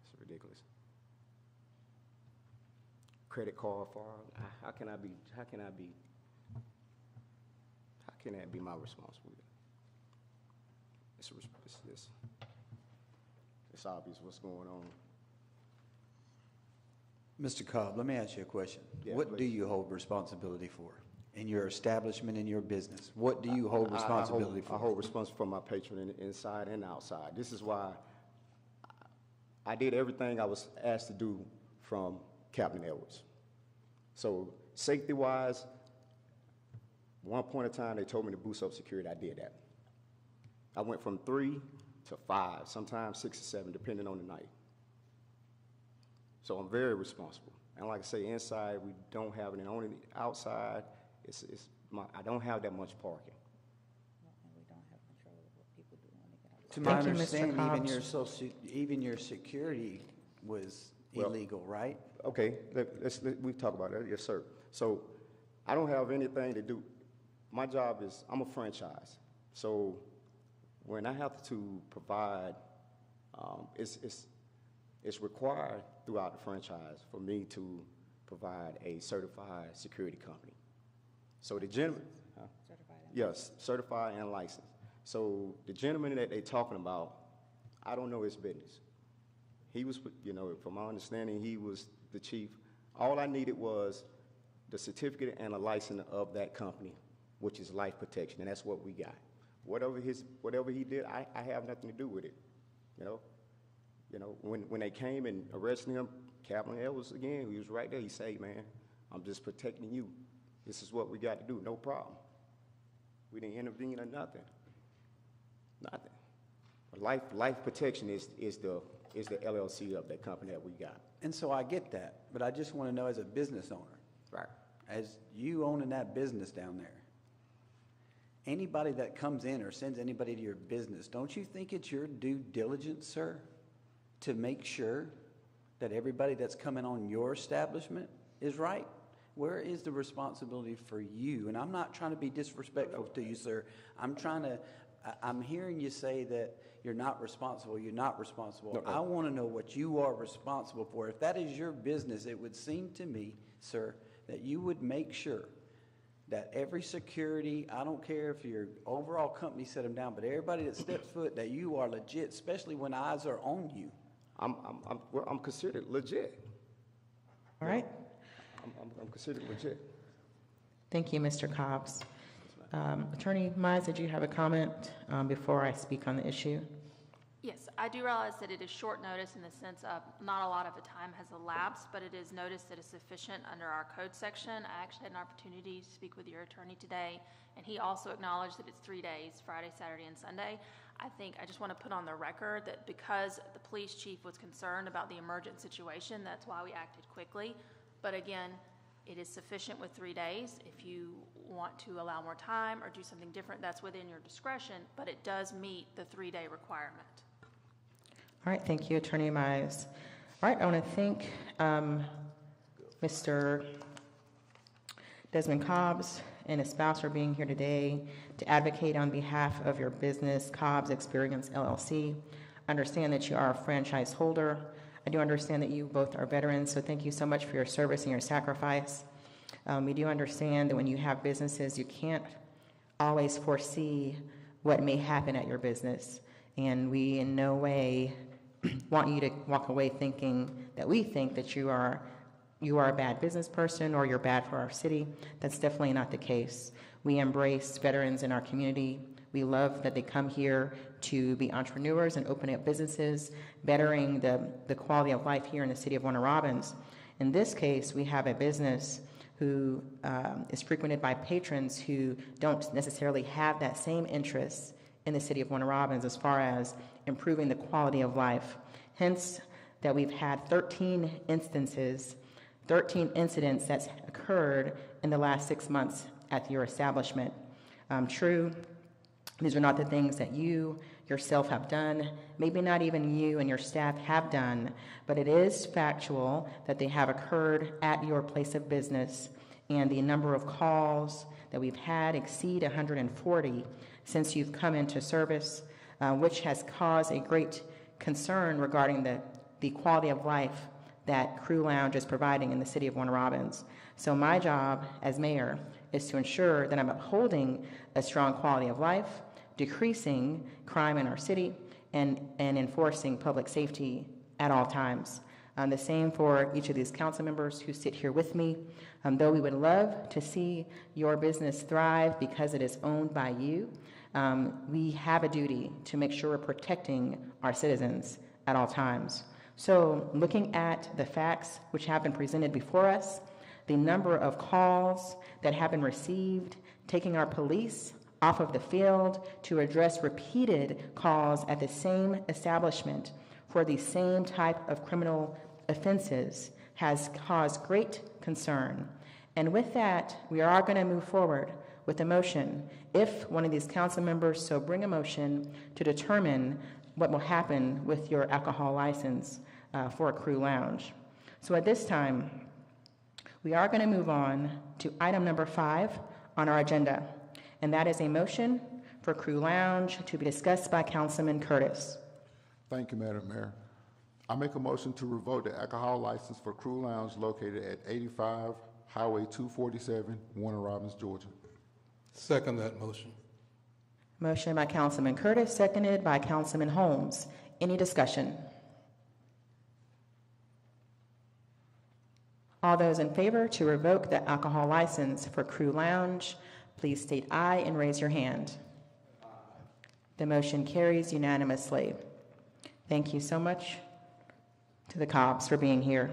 It's ridiculous. Credit card fraud. How can that be my responsibility? It's obvious what's going on. Mr. Cobb, let me ask you a question. Yeah, what please. do you hold responsibility for in your establishment, in your business? What do you hold responsibility for? I hold responsibility for my patron inside and outside. This is why I did everything I was asked to do from Captain Edwards. So safety-wise, one point in time, they told me to boost up security. I did that. I went from 3 to 5, sometimes 6 or 7, depending on the night. So I'm very responsible. And like I say, inside, we don't have it, and only outside, I don't have that much parking. To my Thank you, Mr. understanding, even your security was illegal, right? Okay, we talk about that, yes, sir. So I don't have anything to do. My job is, I'm a franchise. So when I have to provide, it's required throughout the franchise for me to provide a certified security company. So the gentleman, yes, certified and licensed. So the gentleman that they're talking about, I don't know his business. He was, from my understanding, he was the chief. All I needed was the certificate and a license of that company, which is Life Protection, and that's what we got. Whatever he did, I have nothing to do with it. When they came and arrested him, Captain Ellis again, he was right there. He said, "Man, I'm just protecting you. This is what we got to do. No problem. We didn't intervene or nothing. Nothing. But Life Protection is the LLC of that company that we got." And so I get that, but I just want to know, as a business owner, right, as you owning that business down there, anybody that comes in or sends anybody to your business, don't you think it's your due diligence, sir, to make sure that everybody that's coming on your establishment is right? Where is the responsibility for you? And I'm not trying to be disrespectful to you, sir. I'm hearing you say that you're not responsible. You're not responsible. No. I want to know what you are responsible for. If that is your business, it would seem to me, sir, that you would make sure that every security, I don't care if your overall company set them down, but everybody that steps foot, that you are legit, especially when eyes are on you. I'm considered legit. All right. I'm considered legit. Thank you, Mr. Cobbs. Attorney Mize, did you have a comment before I speak on the issue? Yes, I do realize that it is short notice in the sense of not a lot of the time has elapsed, but it is notice that is sufficient under our code section. I actually had an opportunity to speak with your attorney today, and he also acknowledged that it's 3 days, Friday, Saturday, and Sunday. I just want to put on the record that because the police chief was concerned about the emergent situation, that's why we acted quickly. But again, it is sufficient with 3 days. If you want to allow more time or do something different, that's within your discretion, but it does meet the 3-day requirement. All right, thank you, Attorney Mize. All right, I want to thank Mr. Desmond Cobbs and his spouse for being here today to advocate on behalf of your business, Cobbs Experience LLC. I understand that you are a franchise holder. I do understand that you both are veterans, so thank you so much for your service and your sacrifice. We do understand that when you have businesses, you can't always foresee what may happen at your business, and we in no way want you to walk away thinking that we think that you are a bad business person or you're bad for our city. That's definitely not the case. We embrace veterans in our community. We love that they come here to be entrepreneurs and open up businesses, bettering the quality of life here in the city of Warner Robins. In this case, we have a business who is frequented by patrons who don't necessarily have that same interest in the city of Warner Robins as far as improving the quality of life. Hence, that we've had 13 incidents that's occurred in the last 6 months at your establishment. True, these are not the things that you yourself have done, maybe not even you and your staff have done, but it is factual that they have occurred at your place of business, and the number of calls that we've had exceed 140 since you've come into service, which has caused a great concern regarding the quality of life that Crew Lounge is providing in the city of Warner Robins. So my job as mayor is to ensure that I'm upholding a strong quality of life, decreasing crime in our city, and enforcing public safety at all times. The same for each of these council members who sit here with me. Though we would love to see your business thrive because it is owned by you, we have a duty to make sure we're protecting our citizens at all times. So looking at the facts which have been presented before us, the number of calls that have been received, taking our police off of the field to address repeated calls at the same establishment for the same type of criminal offenses has caused great concern. And with that, we are going to move forward with a motion, if one of these council members so bring a motion to determine what will happen with your alcohol license for a crew lounge. So at this time, we are going to move on to item number 5 on our agenda, and that is a motion for crew lounge to be discussed by Councilman Curtis. Thank you, Madam Mayor. I make a motion to revoke the alcohol license for Crew Lounge located at 85 Highway 247, Warner Robins, Georgia. Second that motion. Motion by Councilman Curtis, seconded by Councilman Holmes. Any discussion? All those in favor to revoke the alcohol license for Crew Lounge, please state aye and raise your hand. The motion carries unanimously. Thank you so much to the Cobbs for being here.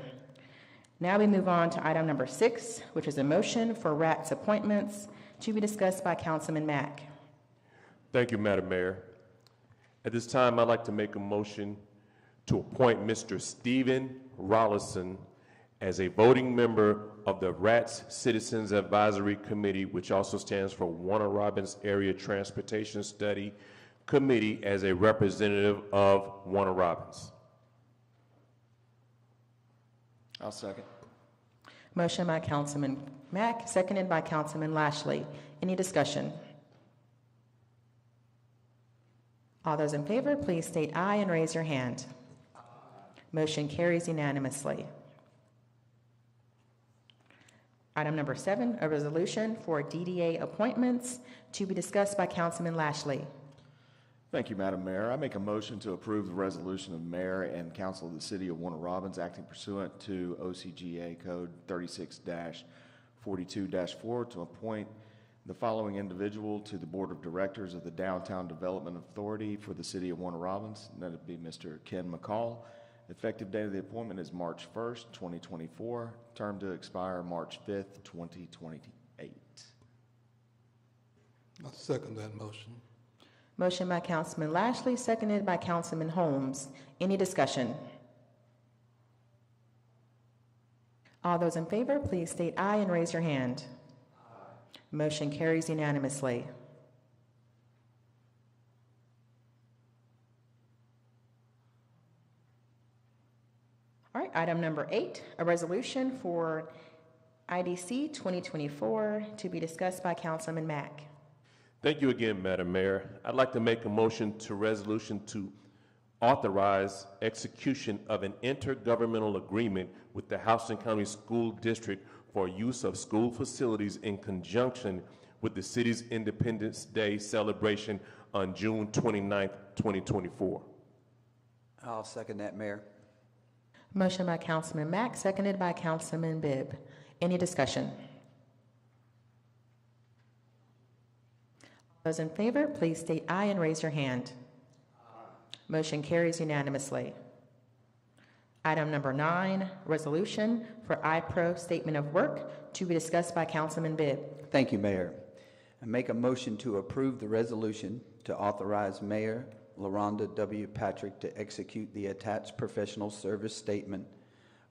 Now we move on to item number 6, which is a motion for RATS appointments to be discussed by Councilman Mack. Thank you, Madam Mayor. At this time, I'd like to make a motion to appoint Mr. Stephen Rollison as a voting member of the RATS Citizens Advisory Committee, which also stands for Warner Robins Area Transportation Study Committee, as a representative of Warner Robins. I'll second. Motion by Councilman Mack, seconded by Councilman Lashley. Any discussion? All those in favor, please state aye and raise your hand. Motion carries unanimously. Item number 7, a resolution for DDA appointments to be discussed by Councilman Lashley. Thank you, Madam Mayor. I make a motion to approve the resolution of Mayor and Council of the City of Warner Robins acting pursuant to OCGA Code 36-42-4 to appoint the following individual to the Board of Directors of the Downtown Development Authority for the City of Warner Robins. That would be Mr. Ken McCall. Effective date of the appointment is March 1st, 2024. Term to expire March 5th, 2028. I'll second that motion. Motion by Councilman Lashley, seconded by Councilman Holmes. Any discussion? All those in favor, please state aye and raise your hand. Motion carries unanimously. All right, item number 8, a resolution for IDC 2024 to be discussed by Councilman Mack. Thank you again, Madam Mayor. I'd like to make a motion to resolution to authorize execution of an intergovernmental agreement with the Houston County School District for use of school facilities in conjunction with the city's Independence Day celebration on June 29th, 2024. I'll second that, Mayor. Motion by Councilman Mack, seconded by Councilman Bibb. Any discussion? Those in favor, please state aye and raise your hand. Motion carries unanimously. Item number 9, resolution for iPro statement of work to be discussed by Councilman Bibb. Thank you, Mayor. I make a motion to approve the resolution to authorize Mayor LaRonda W. Patrick to execute the attached professional service statement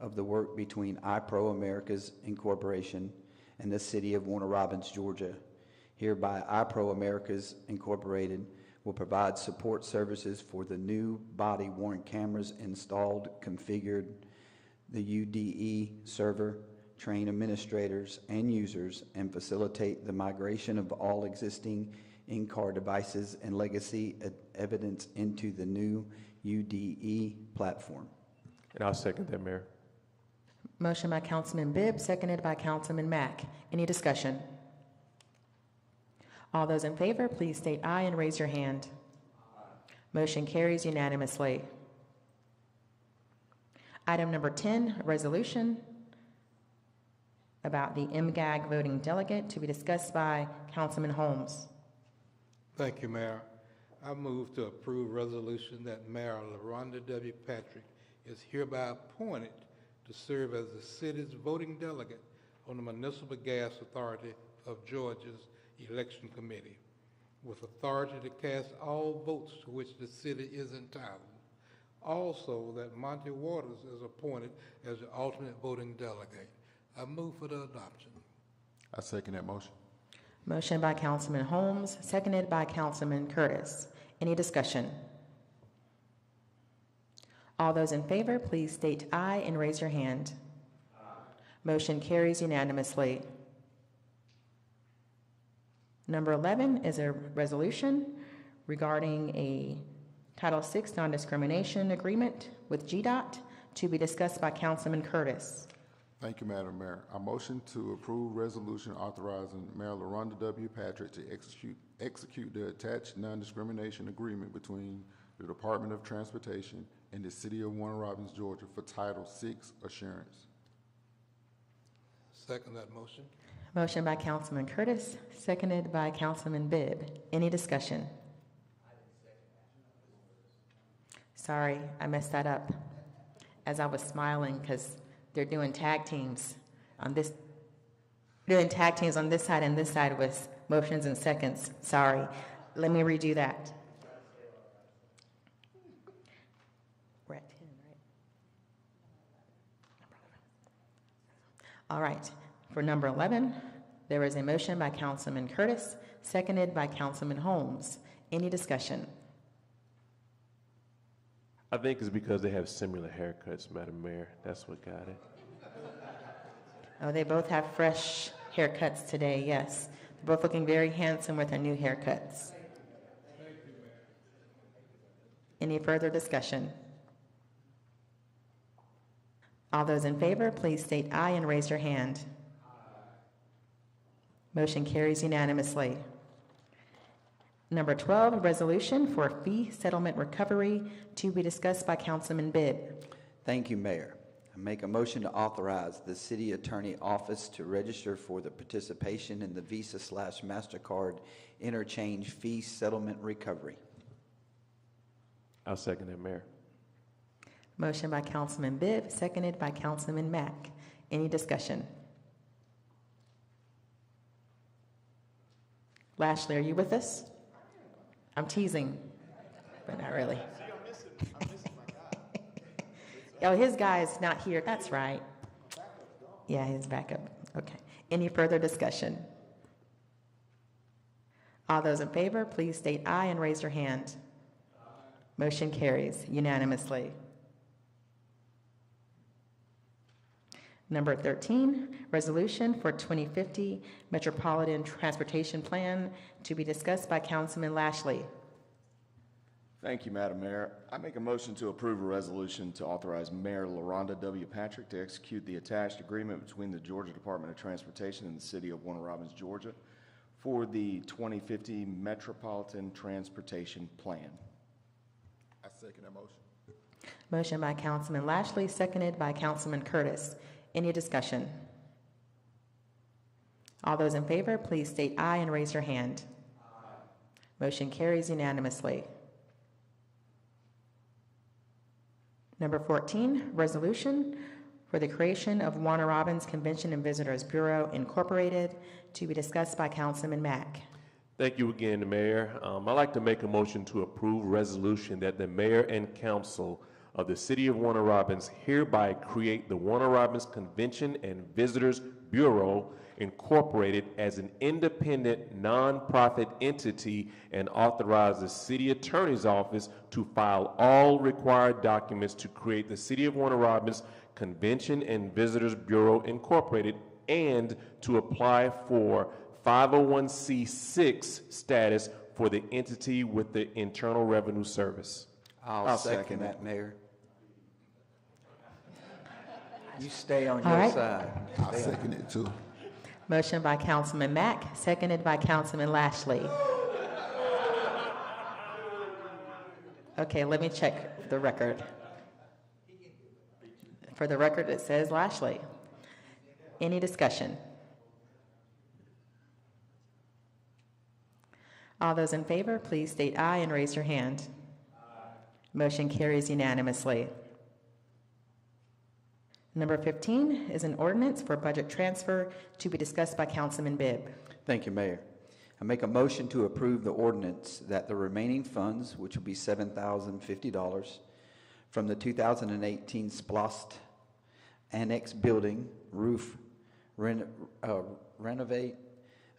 of the work between iPro Americas Incorporation and the City of Warner Robins, Georgia. Hereby, iPro Americas Incorporated will provide support services for the new body-worn cameras installed, configured, the UDE server, train administrators and users, and facilitate the migration of all existing in-car devices and legacy evidence into the new UDE platform. And I'll second that, Mayor. Motion by Councilman Bibb, seconded by Councilman Mack. Any discussion? All those in favor, please state aye and raise your hand. Motion carries unanimously. Item number 10, a resolution about the MGAG voting delegate to be discussed by Councilman Holmes. Thank you, Mayor. I move to approve resolution that Mayor LaRonda W. Patrick is hereby appointed to serve as the city's voting delegate on the Municipal Gas Authority of Georgia's election committee. with authority to cast all votes to which the city is entitled. Also, that Monty Waters is appointed as the alternate voting delegate. I move for the adoption. I second that motion. Motion by Councilman Holmes, seconded by Councilman Curtis. Any discussion? All those in favor, please state aye and raise your hand. Motion carries unanimously. Number 11 is a resolution regarding a Title VI non-discrimination agreement with GDOT to be discussed by Councilman Curtis. Thank you, Madam Mayor. I motion to approve resolution authorizing Mayor LaRonda W. Patrick to execute the attached non-discrimination agreement between the Department of Transportation and the City of Warner Robins, Georgia for Title VI assurance. Second that motion. Motion by Councilman Curtis, seconded by Councilman Bibb. Any discussion? Sorry, I messed that up as I was smiling because they're doing tag teams on this. Doing tag teams on this side and this side with motions and seconds. Sorry. Let me redo that. We're at 10, right? All right. For number 11, there is a motion by Councilman Curtis, seconded by Councilman Holmes. Any discussion? I think it's because they have similar haircuts, Madam Mayor. That's what got it. Oh, they both have fresh haircuts today, yes. They're both looking very handsome with their new haircuts. Any further discussion? All those in favor, please state aye and raise your hand. Motion carries unanimously. Number 12, a resolution for fee settlement recovery to be discussed by Councilman Bibb. Thank you, Mayor. I make a motion to authorize the City Attorney Office to register for the participation in the Visa/MasterCard interchange fee settlement recovery. I'll second that, Mayor. Motion by Councilman Bibb, seconded by Councilman Mack. Any discussion? Lashley, are you with us? I'm teasing, but not really. Oh, his guy is not here. That's right. Yeah, his backup. Okay. Any further discussion? All those in favor, please state aye and raise your hand. Motion carries unanimously. Number 13, resolution for 2050 Metropolitan Transportation Plan to be discussed by Councilman Lashley. Thank you, Madam Mayor. I make a motion to approve a resolution to authorize Mayor LaRonda W. Patrick to execute the attached agreement between the Georgia Department of Transportation and the City of Warner Robins, Georgia for the 2050 Metropolitan Transportation Plan. I second that motion. Motion by Councilman Lashley, seconded by Councilman Curtis. Any discussion? All those in favor, please state aye and raise your hand. Aye. Motion carries unanimously. Number 14, resolution for the creation of Warner Robins Convention and Visitors Bureau, Incorporated, to be discussed by Councilman Mack. Thank you again, Mayor. I'd like to make a motion to approve a resolution that the mayor and council of the City of Warner Robins hereby create the Warner Robins Convention and Visitors Bureau, Incorporated, as an independent nonprofit entity and authorize the City Attorney's Office to file all required documents to create the City of Warner Robins Convention and Visitors Bureau, Incorporated, and to apply for 501c6 status for the entity with the Internal Revenue Service. I'll second that, Mayor. You stay on All your right. side. I second it too. Motion by Councilman Mack, seconded by Councilman Lashley. Okay, let me check the record. For the record, it says Lashley. Any discussion? All those in favor, please state aye and raise your hand. Motion carries unanimously. Number 15 is an ordinance for budget transfer to be discussed by Councilman Bibb. Thank you, Mayor. I make a motion to approve the ordinance that the remaining funds, which will be $7,050, from the 2018 SPLOST Annex Building Roof Renovate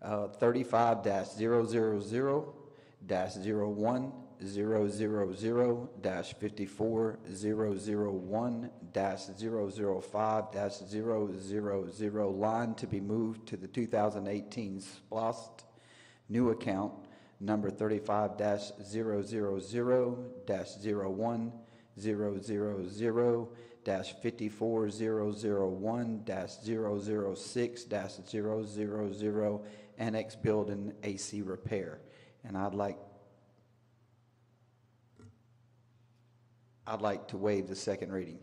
35-000-54001-005-000 line to be moved to the 2018 SPLOST new account number 35-000-001-006-000 Annex Building AC Repair. And I'd like to waive the second reading.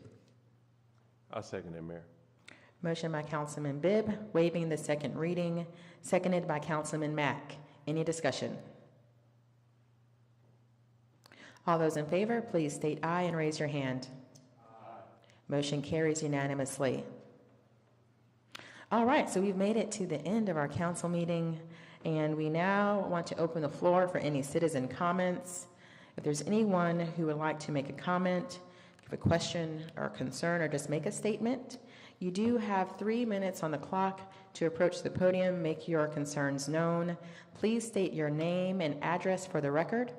I'll second it, Mayor. Motion by Councilman Bibb, waiving the second reading, seconded by Councilman Mack. Any discussion? All those in favor, please state aye and raise your hand. Aye. Motion carries unanimously. All right, so we've made it to the end of our council meeting, and we now want to open the floor for any citizen comments. If there's anyone who would like to make a comment, give a question or concern, or just make a statement, you do have 3 minutes on the clock to approach the podium, make your concerns known. Please state your name and address for the record,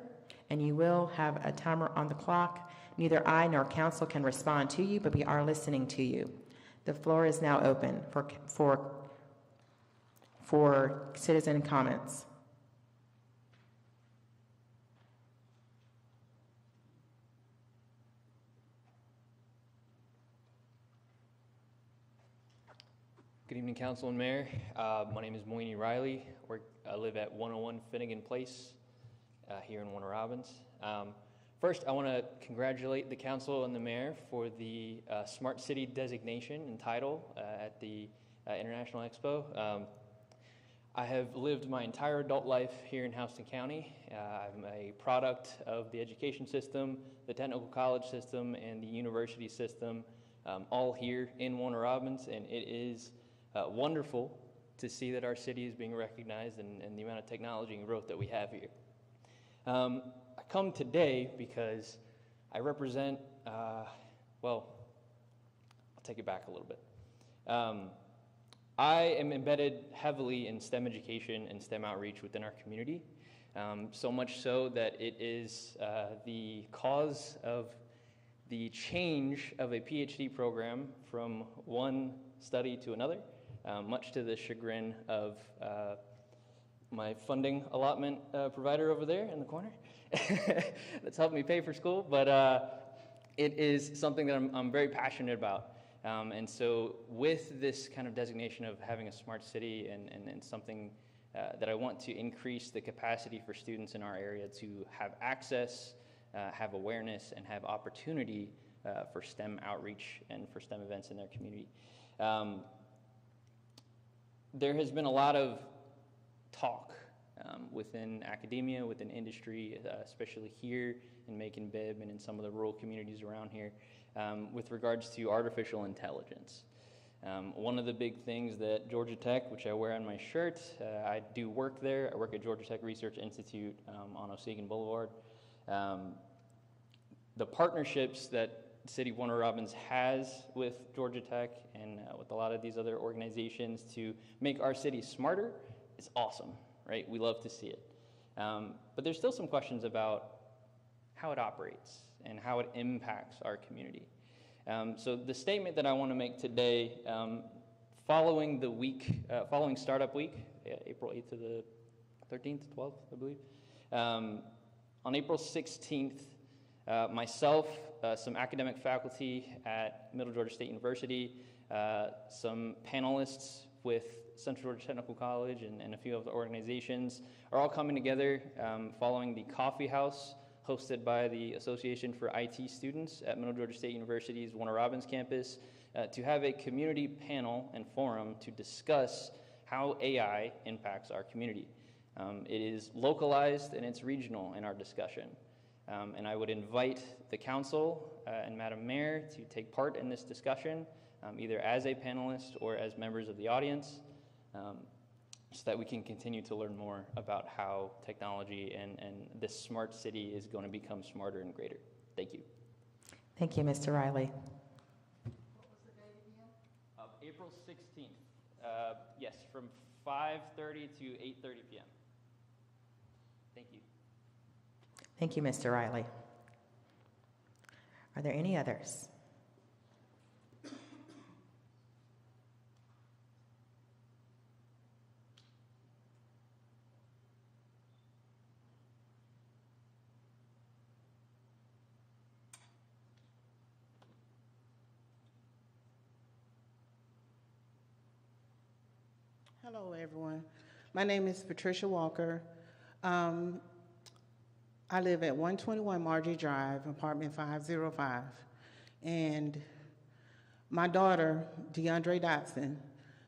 and you will have a timer on the clock. Neither I nor council can respond to you, but we are listening to you. The floor is now open for citizen comments. Good evening, Council and Mayor. My name is Moini Riley. I live at 101 Finnegan Place here in Warner Robins. First, I want to congratulate the Council and the Mayor for the Smart City designation and title at the International Expo. I have lived my entire adult life here in Houston County. I'm a product of the education system, the technical college system, and the university system, all here in Warner Robins, and it is wonderful to see that our city is being recognized and the amount of technology and growth that we have here. I come today because I represent, well, I'll take it back a little bit. I am embedded heavily in STEM education and STEM outreach within our community, so much so that it is the cause of the change of a PhD program from one study to another, much to the chagrin of my funding allotment provider over there in the corner that's helped me pay for school, but it is something that I'm very passionate about. And so with this kind of designation of having a smart city and something that I want to increase the capacity for students in our area to have access, have awareness, and have opportunity for STEM outreach and for STEM events in their community. There has been a lot of talk within academia, within industry, especially here in Macon-Bibb and in some of the rural communities around here, with regards to artificial intelligence. One of the big things that Georgia Tech, which I wear on my shirt, I do work there. I work at Georgia Tech Research Institute on Osegan Boulevard. The partnerships that City of Warner Robins has with Georgia Tech and with a lot of these other organizations to make our city smarter is awesome, right? We love to see it. But there's still some questions about how it operates and how it impacts our community. So the statement that I want to make today, following the week, following Startup Week, April 8th to the 13th, 12th, I believe, on April 16th, myself, some academic faculty at Middle Georgia State University, some panelists with Central Georgia Technical College and a few of the organizations are all coming together following the coffee house hosted by the Association for IT Students at Middle Georgia State University's Warner Robins campus to have a community panel and forum to discuss how AI impacts our community. It is localized and it's regional in our discussion. And I would invite the council and Madam Mayor to take part in this discussion, either as a panelist or as members of the audience. so that we can continue to learn more about how technology and this smart city is going to become smarter and greater. Thank you. Thank you, Mr. Riley. April 16th. Yes, from 5:30 to 8:30 p.m. Thank you. Thank you, Mr. Riley. Are there any others? Hello, everyone. My name is Patricia Walker. I live at 121 Margie Drive, apartment 505. And my daughter, DeAndre Dotson,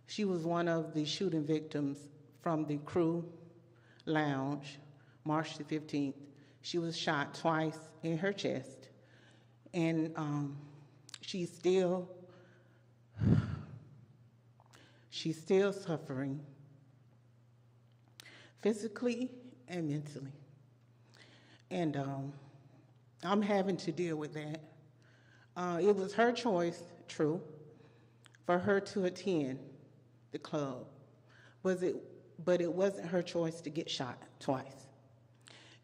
she was one of the shooting victims from the Crew Lounge, March the 15th. She was shot twice in her chest. And she's still suffering physically and mentally. And I'm having to deal with that. It was her choice, true, for her to attend the club, but it wasn't her choice to get shot twice.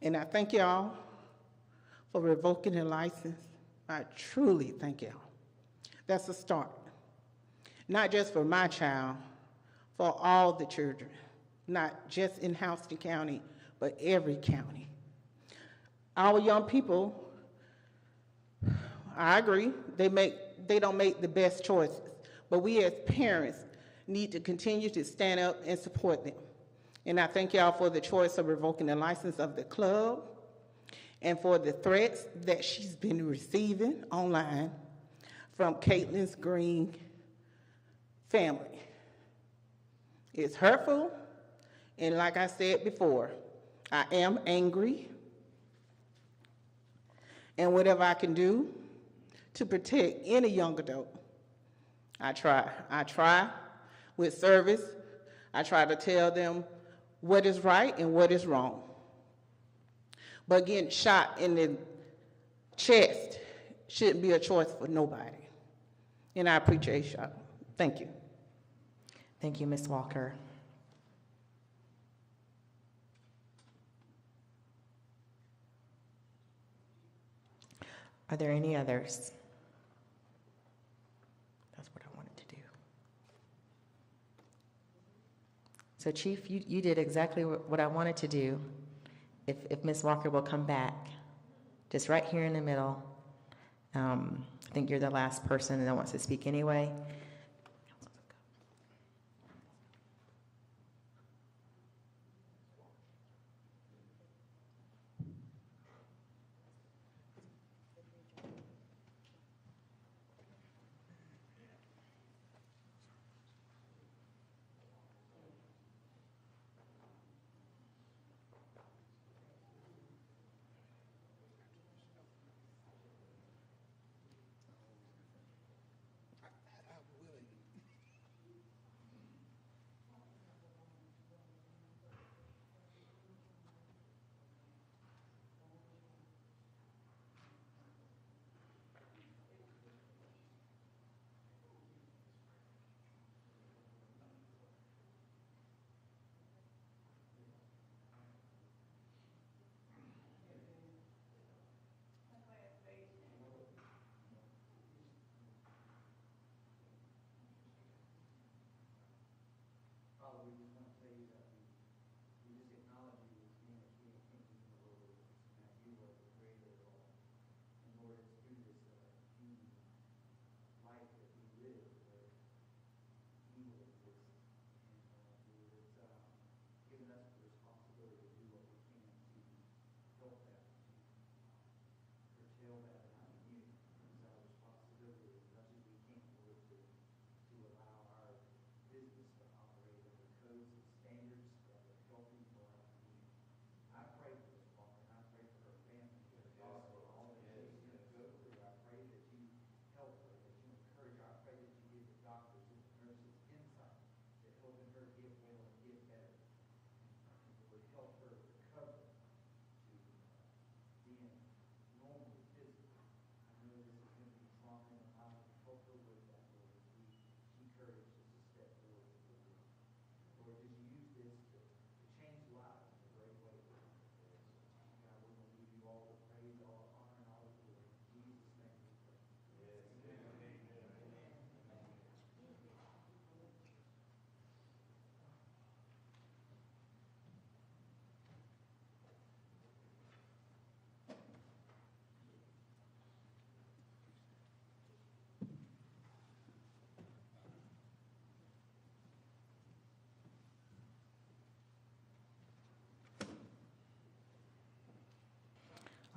And I thank y'all for revoking the license. I truly thank y'all. That's a start. Not just for my child, for all the children, not just in Houston County, but every county. Our young people, I agree, they don't make the best choices, but we as parents need to continue to stand up and support them. And I thank y'all for the choice of revoking the license of the club and for the threats that she's been receiving online from Caitlin's Green family. It's hurtful, and like I said before, I am angry, and whatever I can do to protect any young adult, I try. I try with service. I try to tell them what is right and what is wrong. But getting shot in the chest shouldn't be a choice for nobody. And I appreciate y'all. Thank you. Thank you, Ms. Walker. Are there any others? That's what I wanted to do. So, Chief, you did exactly what I wanted to do. If Ms. Walker will come back, just right here in the middle. I think you're the last person that wants to speak anyway.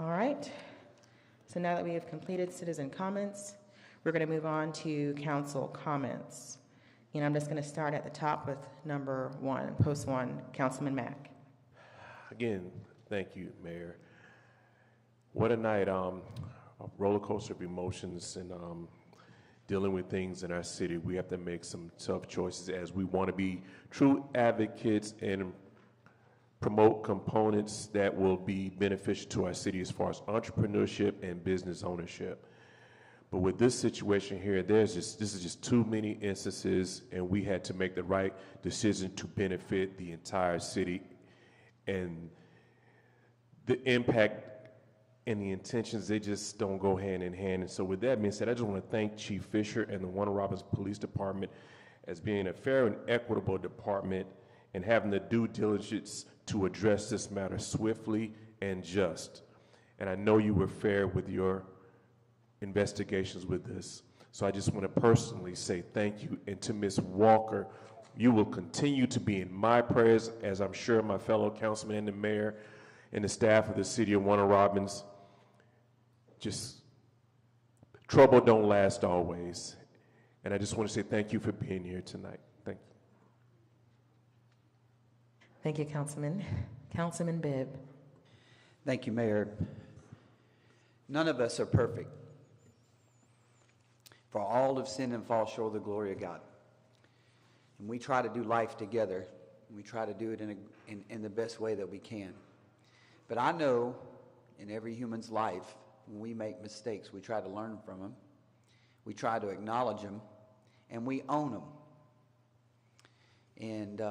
All right. So now that we have completed citizen comments, we're going to move on to council comments. And I'm just going to start at the top with number 1, post 1, Councilman Mack. Again, thank you, Mayor. What a night, a roller coaster of emotions and dealing with things in our city. We have to make some tough choices as we want to be true advocates and promote components that will be beneficial to our city as far as entrepreneurship and business ownership. But with this situation here, this is just too many instances, and we had to make the right decision to benefit the entire city. And the impact and the intentions, they just don't go hand in hand. And so with that being said, I just want to thank Chief Fisher and the Warner Robins Police Department as being a fair and equitable department and having the due diligence to address this matter swiftly and just. And I know you were fair with your investigations with this. So I just want to personally say thank you. And to Ms. Walker, you will continue to be in my prayers, as I'm sure my fellow councilman and the mayor and the staff of the city of Warner Robins. Just trouble don't last always. And I just want to say thank you for being here tonight. Thank you. Thank you, Councilman. Councilman Bibb. Thank you, Mayor. None of us are perfect. For all have sinned and fall short of the glory of God. And we try to do life together. We try to do it in the best way that we can. But I know in every human's life, when we make mistakes, we try to learn from them. We try to acknowledge them. And we own them. And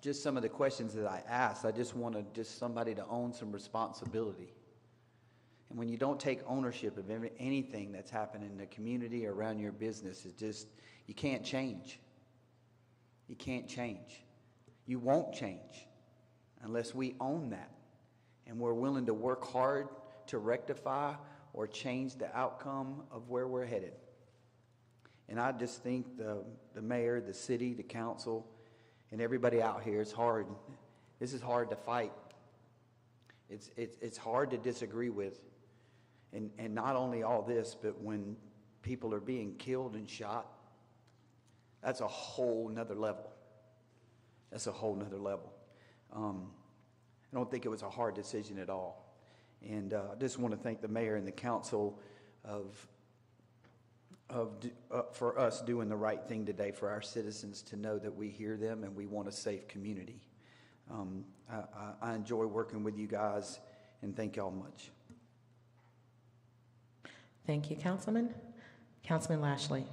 just some of the questions that I asked, I just wanted somebody to own some responsibility. And when you don't take ownership of anything that's happening in the community or around your business, it's just, you can't change. You can't change. You won't change unless we own that. And we're willing to work hard to rectify or change the outcome of where we're headed. And I just think the mayor, the city, the council, and everybody out here, it's hard. This is hard to fight. It's hard to disagree with. And not only all this, but when people are being killed and shot, that's a whole nother level. That's a whole nother level. I don't think it was a hard decision at all. And I just want to thank the mayor and the council for us doing the right thing today for our citizens to know that we hear them and we want a safe community. I enjoy working with you guys, and thank y'all much. Thank you, Councilman. Councilman Lashley.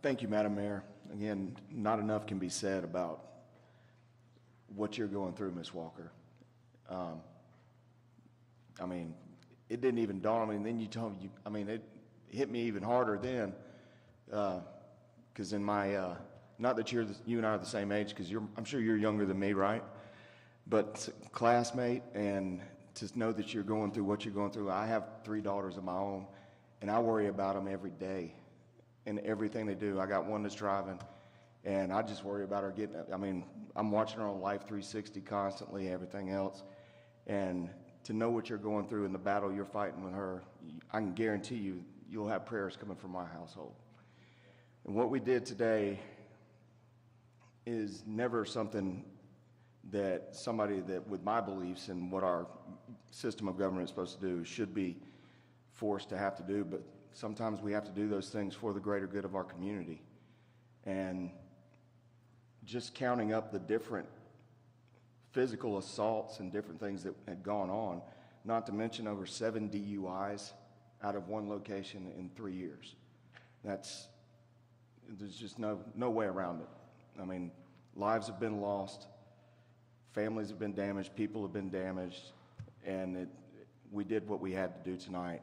Thank you, Madam Mayor. Again, not enough can be said about what you're going through, Ms. Walker. I mean, it didn't even dawn on me, and then you told me, it hit me even harder then, because in my, not that you and I are the same age, because I'm sure you're younger than me, right? But classmate, and to know that you're going through what you're going through. I have 3 daughters of my own, and I worry about them every day and everything they do. I got one that's driving, and I just worry about her getting, I'm watching her on Life 360 constantly, everything else. And to know what you're going through in the battle you're fighting with her, I can guarantee you, you'll have prayers coming from my household. And what we did today is never something that somebody that with my beliefs and what our system of government is supposed to do should be forced to have to do, but sometimes we have to do those things for the greater good of our community. And just counting up the different physical assaults and different things that had gone on, not to mention over 7 DUIs out of one location in 3 years. There's just no way around it. Lives have been lost, families have been damaged, people have been damaged, and we did what we had to do tonight,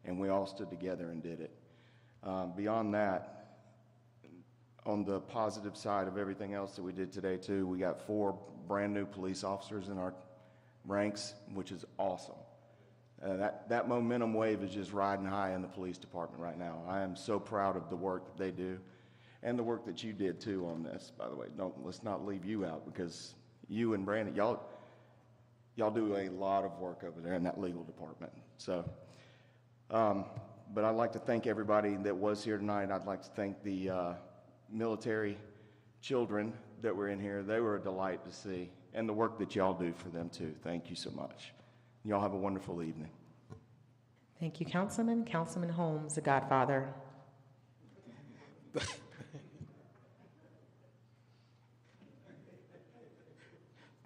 and we all stood together and did it. Beyond that, on the positive side of everything else that we did today too, we got 4 brand new police officers in our ranks, which is awesome. That momentum wave is just riding high in the police department right now. I am so proud of the work that they do and the work that you did too on this, by the way. Let's not leave you out, because you and Brandon, y'all y'all do a lot of work over there in that legal department. So, but I'd like to thank everybody that was here tonight. I'd like to thank the military children that were in here. They were a delight to see, and the work that y'all do for them too. Thank you so much. Y'all have a wonderful evening. Thank you, Councilman. Councilman Holmes, the Godfather.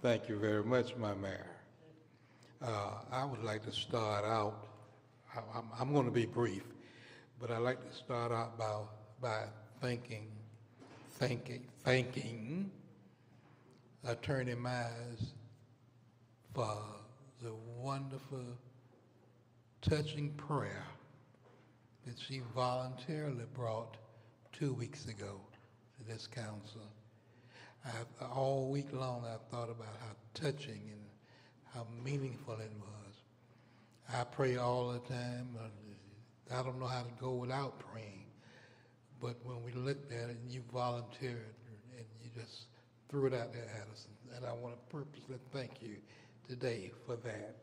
Thank you very much, my mayor. I would like to start out, I'm going to be brief, but I'd like to start out by thanking Attorney Mize for the wonderful, touching prayer that she voluntarily brought 2 weeks ago to this council. All week long I thought about how touching and how meaningful it was. I pray all the time. I don't know how to go without praying, but when we looked at it and you volunteered and you just threw it out there at us, and I want to purposely thank you today for that.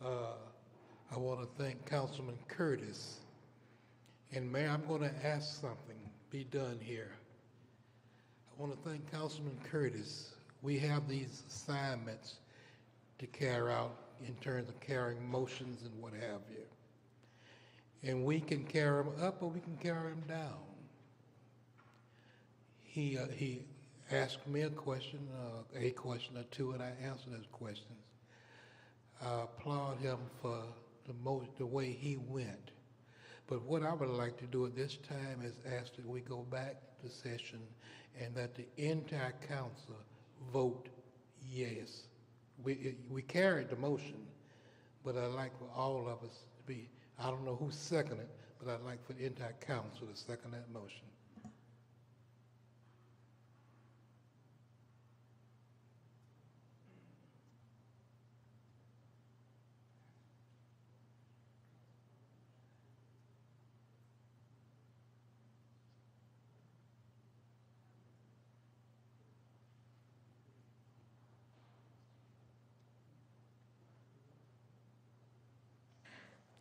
I want to thank Councilman Curtis. And Mayor, I'm going to ask something be done here. I want to thank Councilman Curtis. We have these assignments to carry out in terms of carrying motions and what have you. And we can carry them up or we can carry them down. He asked me a question or two, and I answered those questions. I applaud him for the way he went. But what I would like to do at this time is ask that we go back to session and that the entire council vote yes. We carried the motion, but I'd like for all of us to be, I don't know who seconded it, but I'd like for the entire council to second that motion.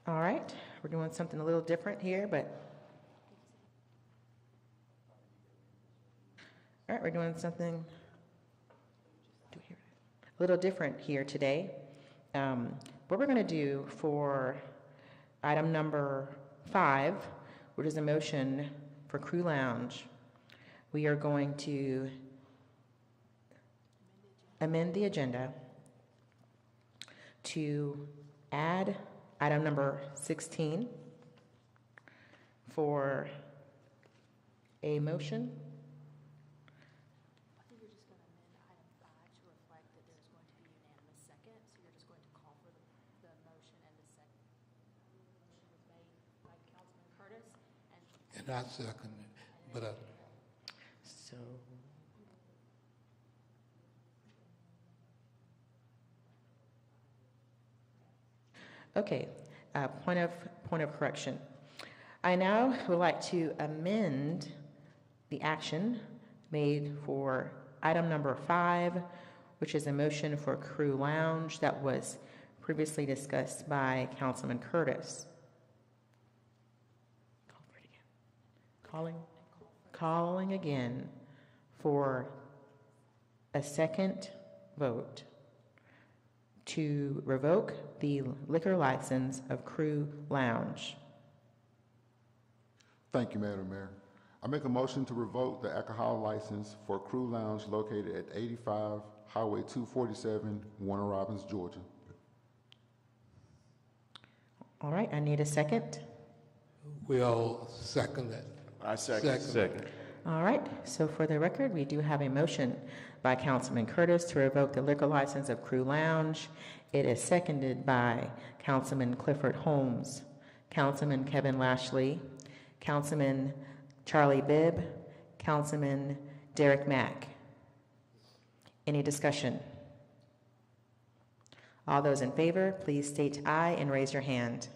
All right, we're doing something a little different here, all right, we're doing something a little different here today. What we're going to do for item number 5, which is a motion for Crew Lounge, we are going to amend the agenda to add item number 16 for a motion. I think you're just going to amend item 5 to reflect that there's going to be unanimous second. So you're just going to call for the motion and the second. Motion was made by Councilman Curtis. And I second it, but so okay, point of correction. I now would like to amend the action made for item number 5, which is a motion for Crew Lounge that was previously discussed by Councilman Curtis. Call for it again. Calling again for a second vote to revoke the liquor license of Crew Lounge. Thank you, Madam Mayor. I make a motion to revoke the alcohol license for Crew Lounge located at 85 Highway 247, Warner Robins, Georgia. All right, I need a second. we all second that. I second. All right, so for the record, we do have a motion by Councilman Curtis to revoke the liquor license of Crew Lounge. It is seconded by Councilman Clifford Holmes, Councilman Kevin Lashley, Councilman Charlie Bibb, Councilman Derek Mack. Any discussion? All those in favor, please state aye and raise your hand.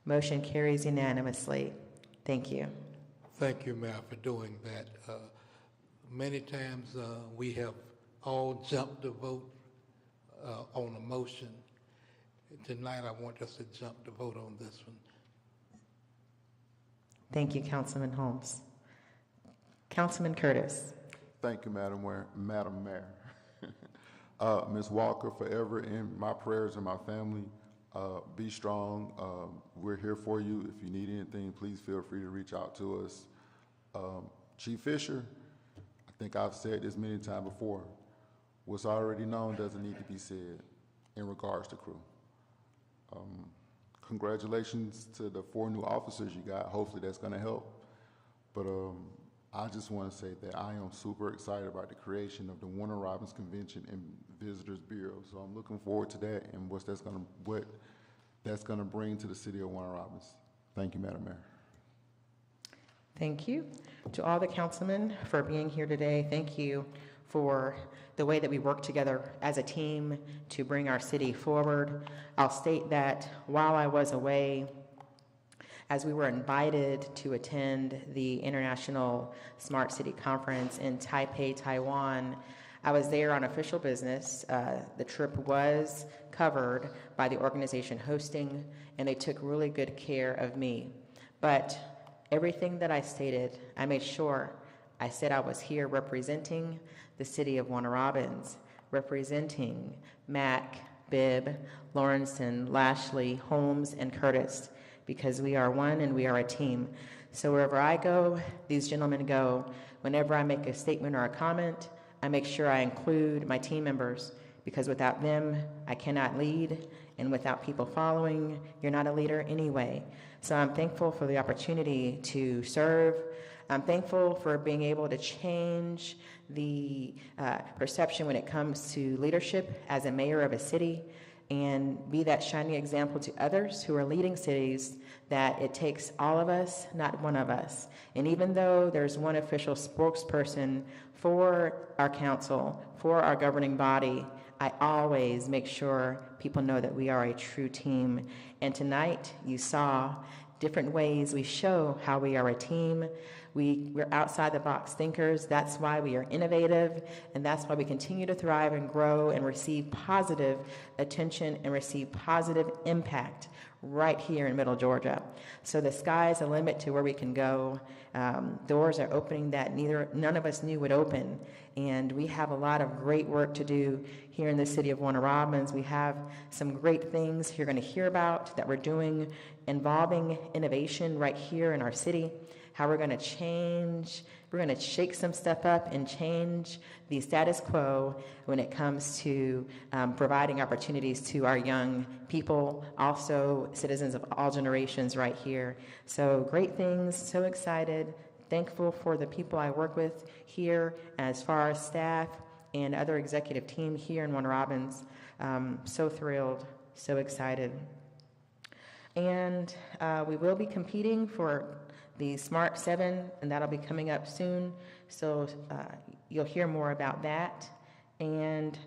Motion carries unanimously. Thank you. Thank you, Mayor, for doing that. Many times we have all jumped to vote on a motion. Tonight, I want us to jump to vote on this one. Thank you, Councilman Holmes. Councilman Curtis. Thank you, Madam Mayor. Ms. Walker, forever in my prayers and my family. Be strong. We're here for you. If you need anything, please feel free to reach out to us. Chief Fisher, I think I've said this many times before. What's already known doesn't need to be said in regards to crew. Congratulations to the 4 new officers you got. Hopefully that's going to help. But I just want to say that I am super excited about the creation of the Warner Robins Convention and Visitors Bureau. So I'm looking forward to that and what that's going to bring to the city of Warner Robins. Thank you, Madam Mayor. Thank you to all the councilmen for being here today. Thank you for the way that we work together as a team to bring our city forward. I'll state that while I was away, as we were invited to attend the International Smart City Conference in Taipei, Taiwan, I was there on official business. The trip was covered by the organization hosting, and they took really good care of me. But everything that I stated, I made sure I said I was here representing the city of Warner Robins, representing Mac, Bibb, Lawrenson, Lashley, Holmes, and Curtis, because we are one and we are a team. So wherever I go, these gentlemen go. Whenever I make a statement or a comment, I make sure I include my team members, because without them, I cannot lead, and without people following, you're not a leader anyway. So I'm thankful for the opportunity to serve. I'm thankful for being able to change the perception when it comes to leadership as a mayor of a city, and be that shining example to others who are leading cities that it takes all of us, not one of us. And even though there's one official spokesperson for our council, for our governing body, I always make sure people know that we are a true team. And tonight you saw different ways we show how we are a team. We're outside the box thinkers. That's why we are innovative, and that's why we continue to thrive and grow and receive positive attention and receive positive impact right here in Middle Georgia. So the sky is the limit to where we can go. Doors are opening that none of us knew would open, and we have a lot of great work to do here in the city of Warner Robins. We have some great things you're going to hear about that we're doing involving innovation right here in our city. How we're going to shake some stuff up and change the status quo when it comes to providing opportunities to our young people, also citizens of all generations right here. So great things, so excited, thankful for the people I work with here as far as staff and other executive team here in Warner Robins. So thrilled, so excited. And we will be competing for the Smart 7, and that'll be coming up soon. So you'll hear more about that. And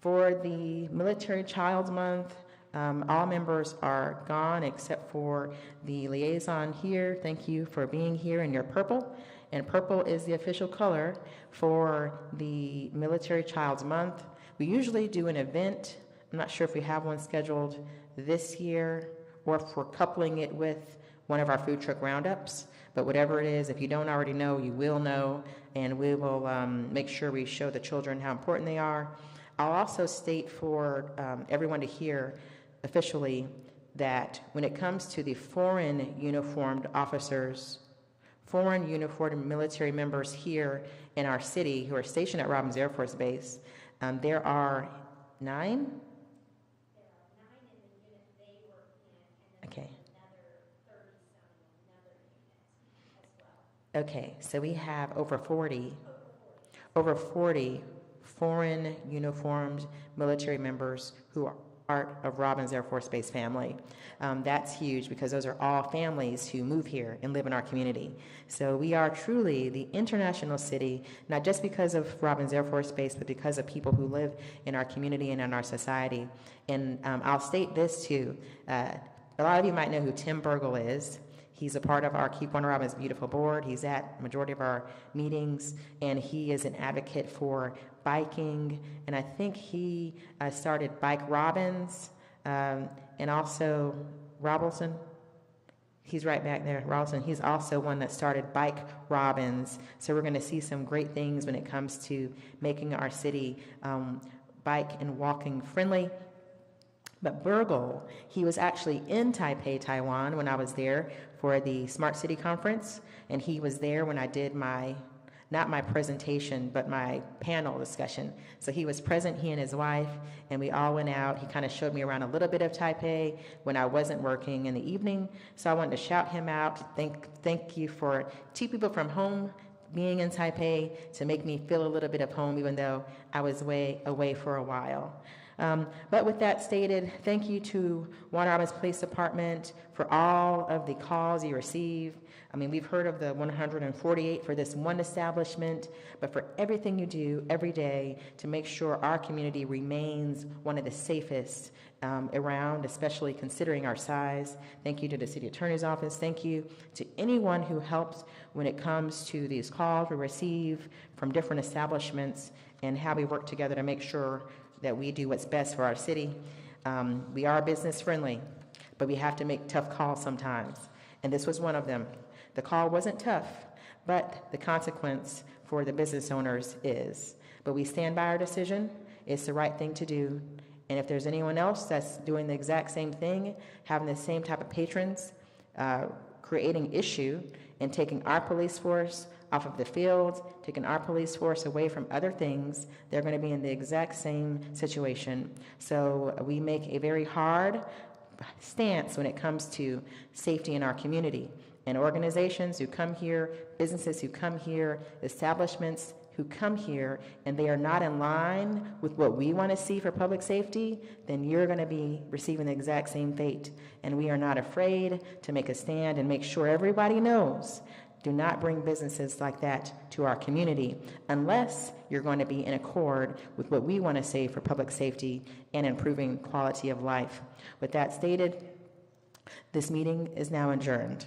for the Military Child's Month, all members are gone except for the liaison here. Thank you for being here in your purple. And purple is the official color for the Military Child's Month. We usually do an event. I'm not sure if we have one scheduled this year or if we're coupling it with one of our food truck roundups. But whatever it is, if you don't already know, you will know, and we will make sure we show the children how important they are. I'll also state for everyone to hear officially that when it comes to the foreign uniformed officers, foreign uniformed military members here in our city who are stationed at Robins Air Force Base, there are 9? Okay. Okay, so we have over 40 foreign uniformed military members who are part of Robins Air Force Base family. That's huge because those are all families who move here and live in our community. So we are truly the international city, not just because of Robins Air Force Base, but because of people who live in our community and in our society. And I'll state this too. A lot of you might know who Tim Burgle is. He's a part of our Keep Warner Robins Beautiful board. He's at majority of our meetings, and he is an advocate for biking. And I think he started Bike Robins, and also Robinson. He's right back there, Robinson. He's also one that started Bike Robins. So we're going to see some great things when it comes to making our city bike and walking friendly. But Burgle, he was actually in Taipei, Taiwan when I was there for the Smart City Conference, and he was there when I did not my presentation, but my panel discussion. So he was present, he and his wife, and we all went out. He kind of showed me around a little bit of Taipei when I wasn't working in the evening. So I wanted to shout him out. Thank you for two people from home being in Taipei to make me feel a little bit of home, even though I was away for a while. But with that stated, thank you to Warner Robins Police Department for all of the calls you receive. I mean, we've heard of the 148 for this one establishment, but for everything you do every day to make sure our community remains one of the safest around, especially considering our size. Thank you to the City Attorney's Office. Thank you to anyone who helps when it comes to these calls we receive from different establishments and how we work together to make sure that we do what's best for our city. We are business friendly, but we have to make tough calls sometimes. And this was one of them. The call wasn't tough, but the consequence for the business owners is. But we stand by our decision. It's the right thing to do. And if there's anyone else that's doing the exact same thing, having the same type of patrons, creating issue and taking our police force off of the fields, taking our police force away from other things, they're going to be in the exact same situation. So we make a very hard stance when it comes to safety in our community. And organizations who come here, businesses who come here, establishments who come here, and they are not in line with what we want to see for public safety, then you're going to be receiving the exact same fate. And we are not afraid to make a stand and make sure everybody knows, do not bring businesses like that to our community unless you're going to be in accord with what we want to say for public safety and improving quality of life. With that stated, this meeting is now adjourned.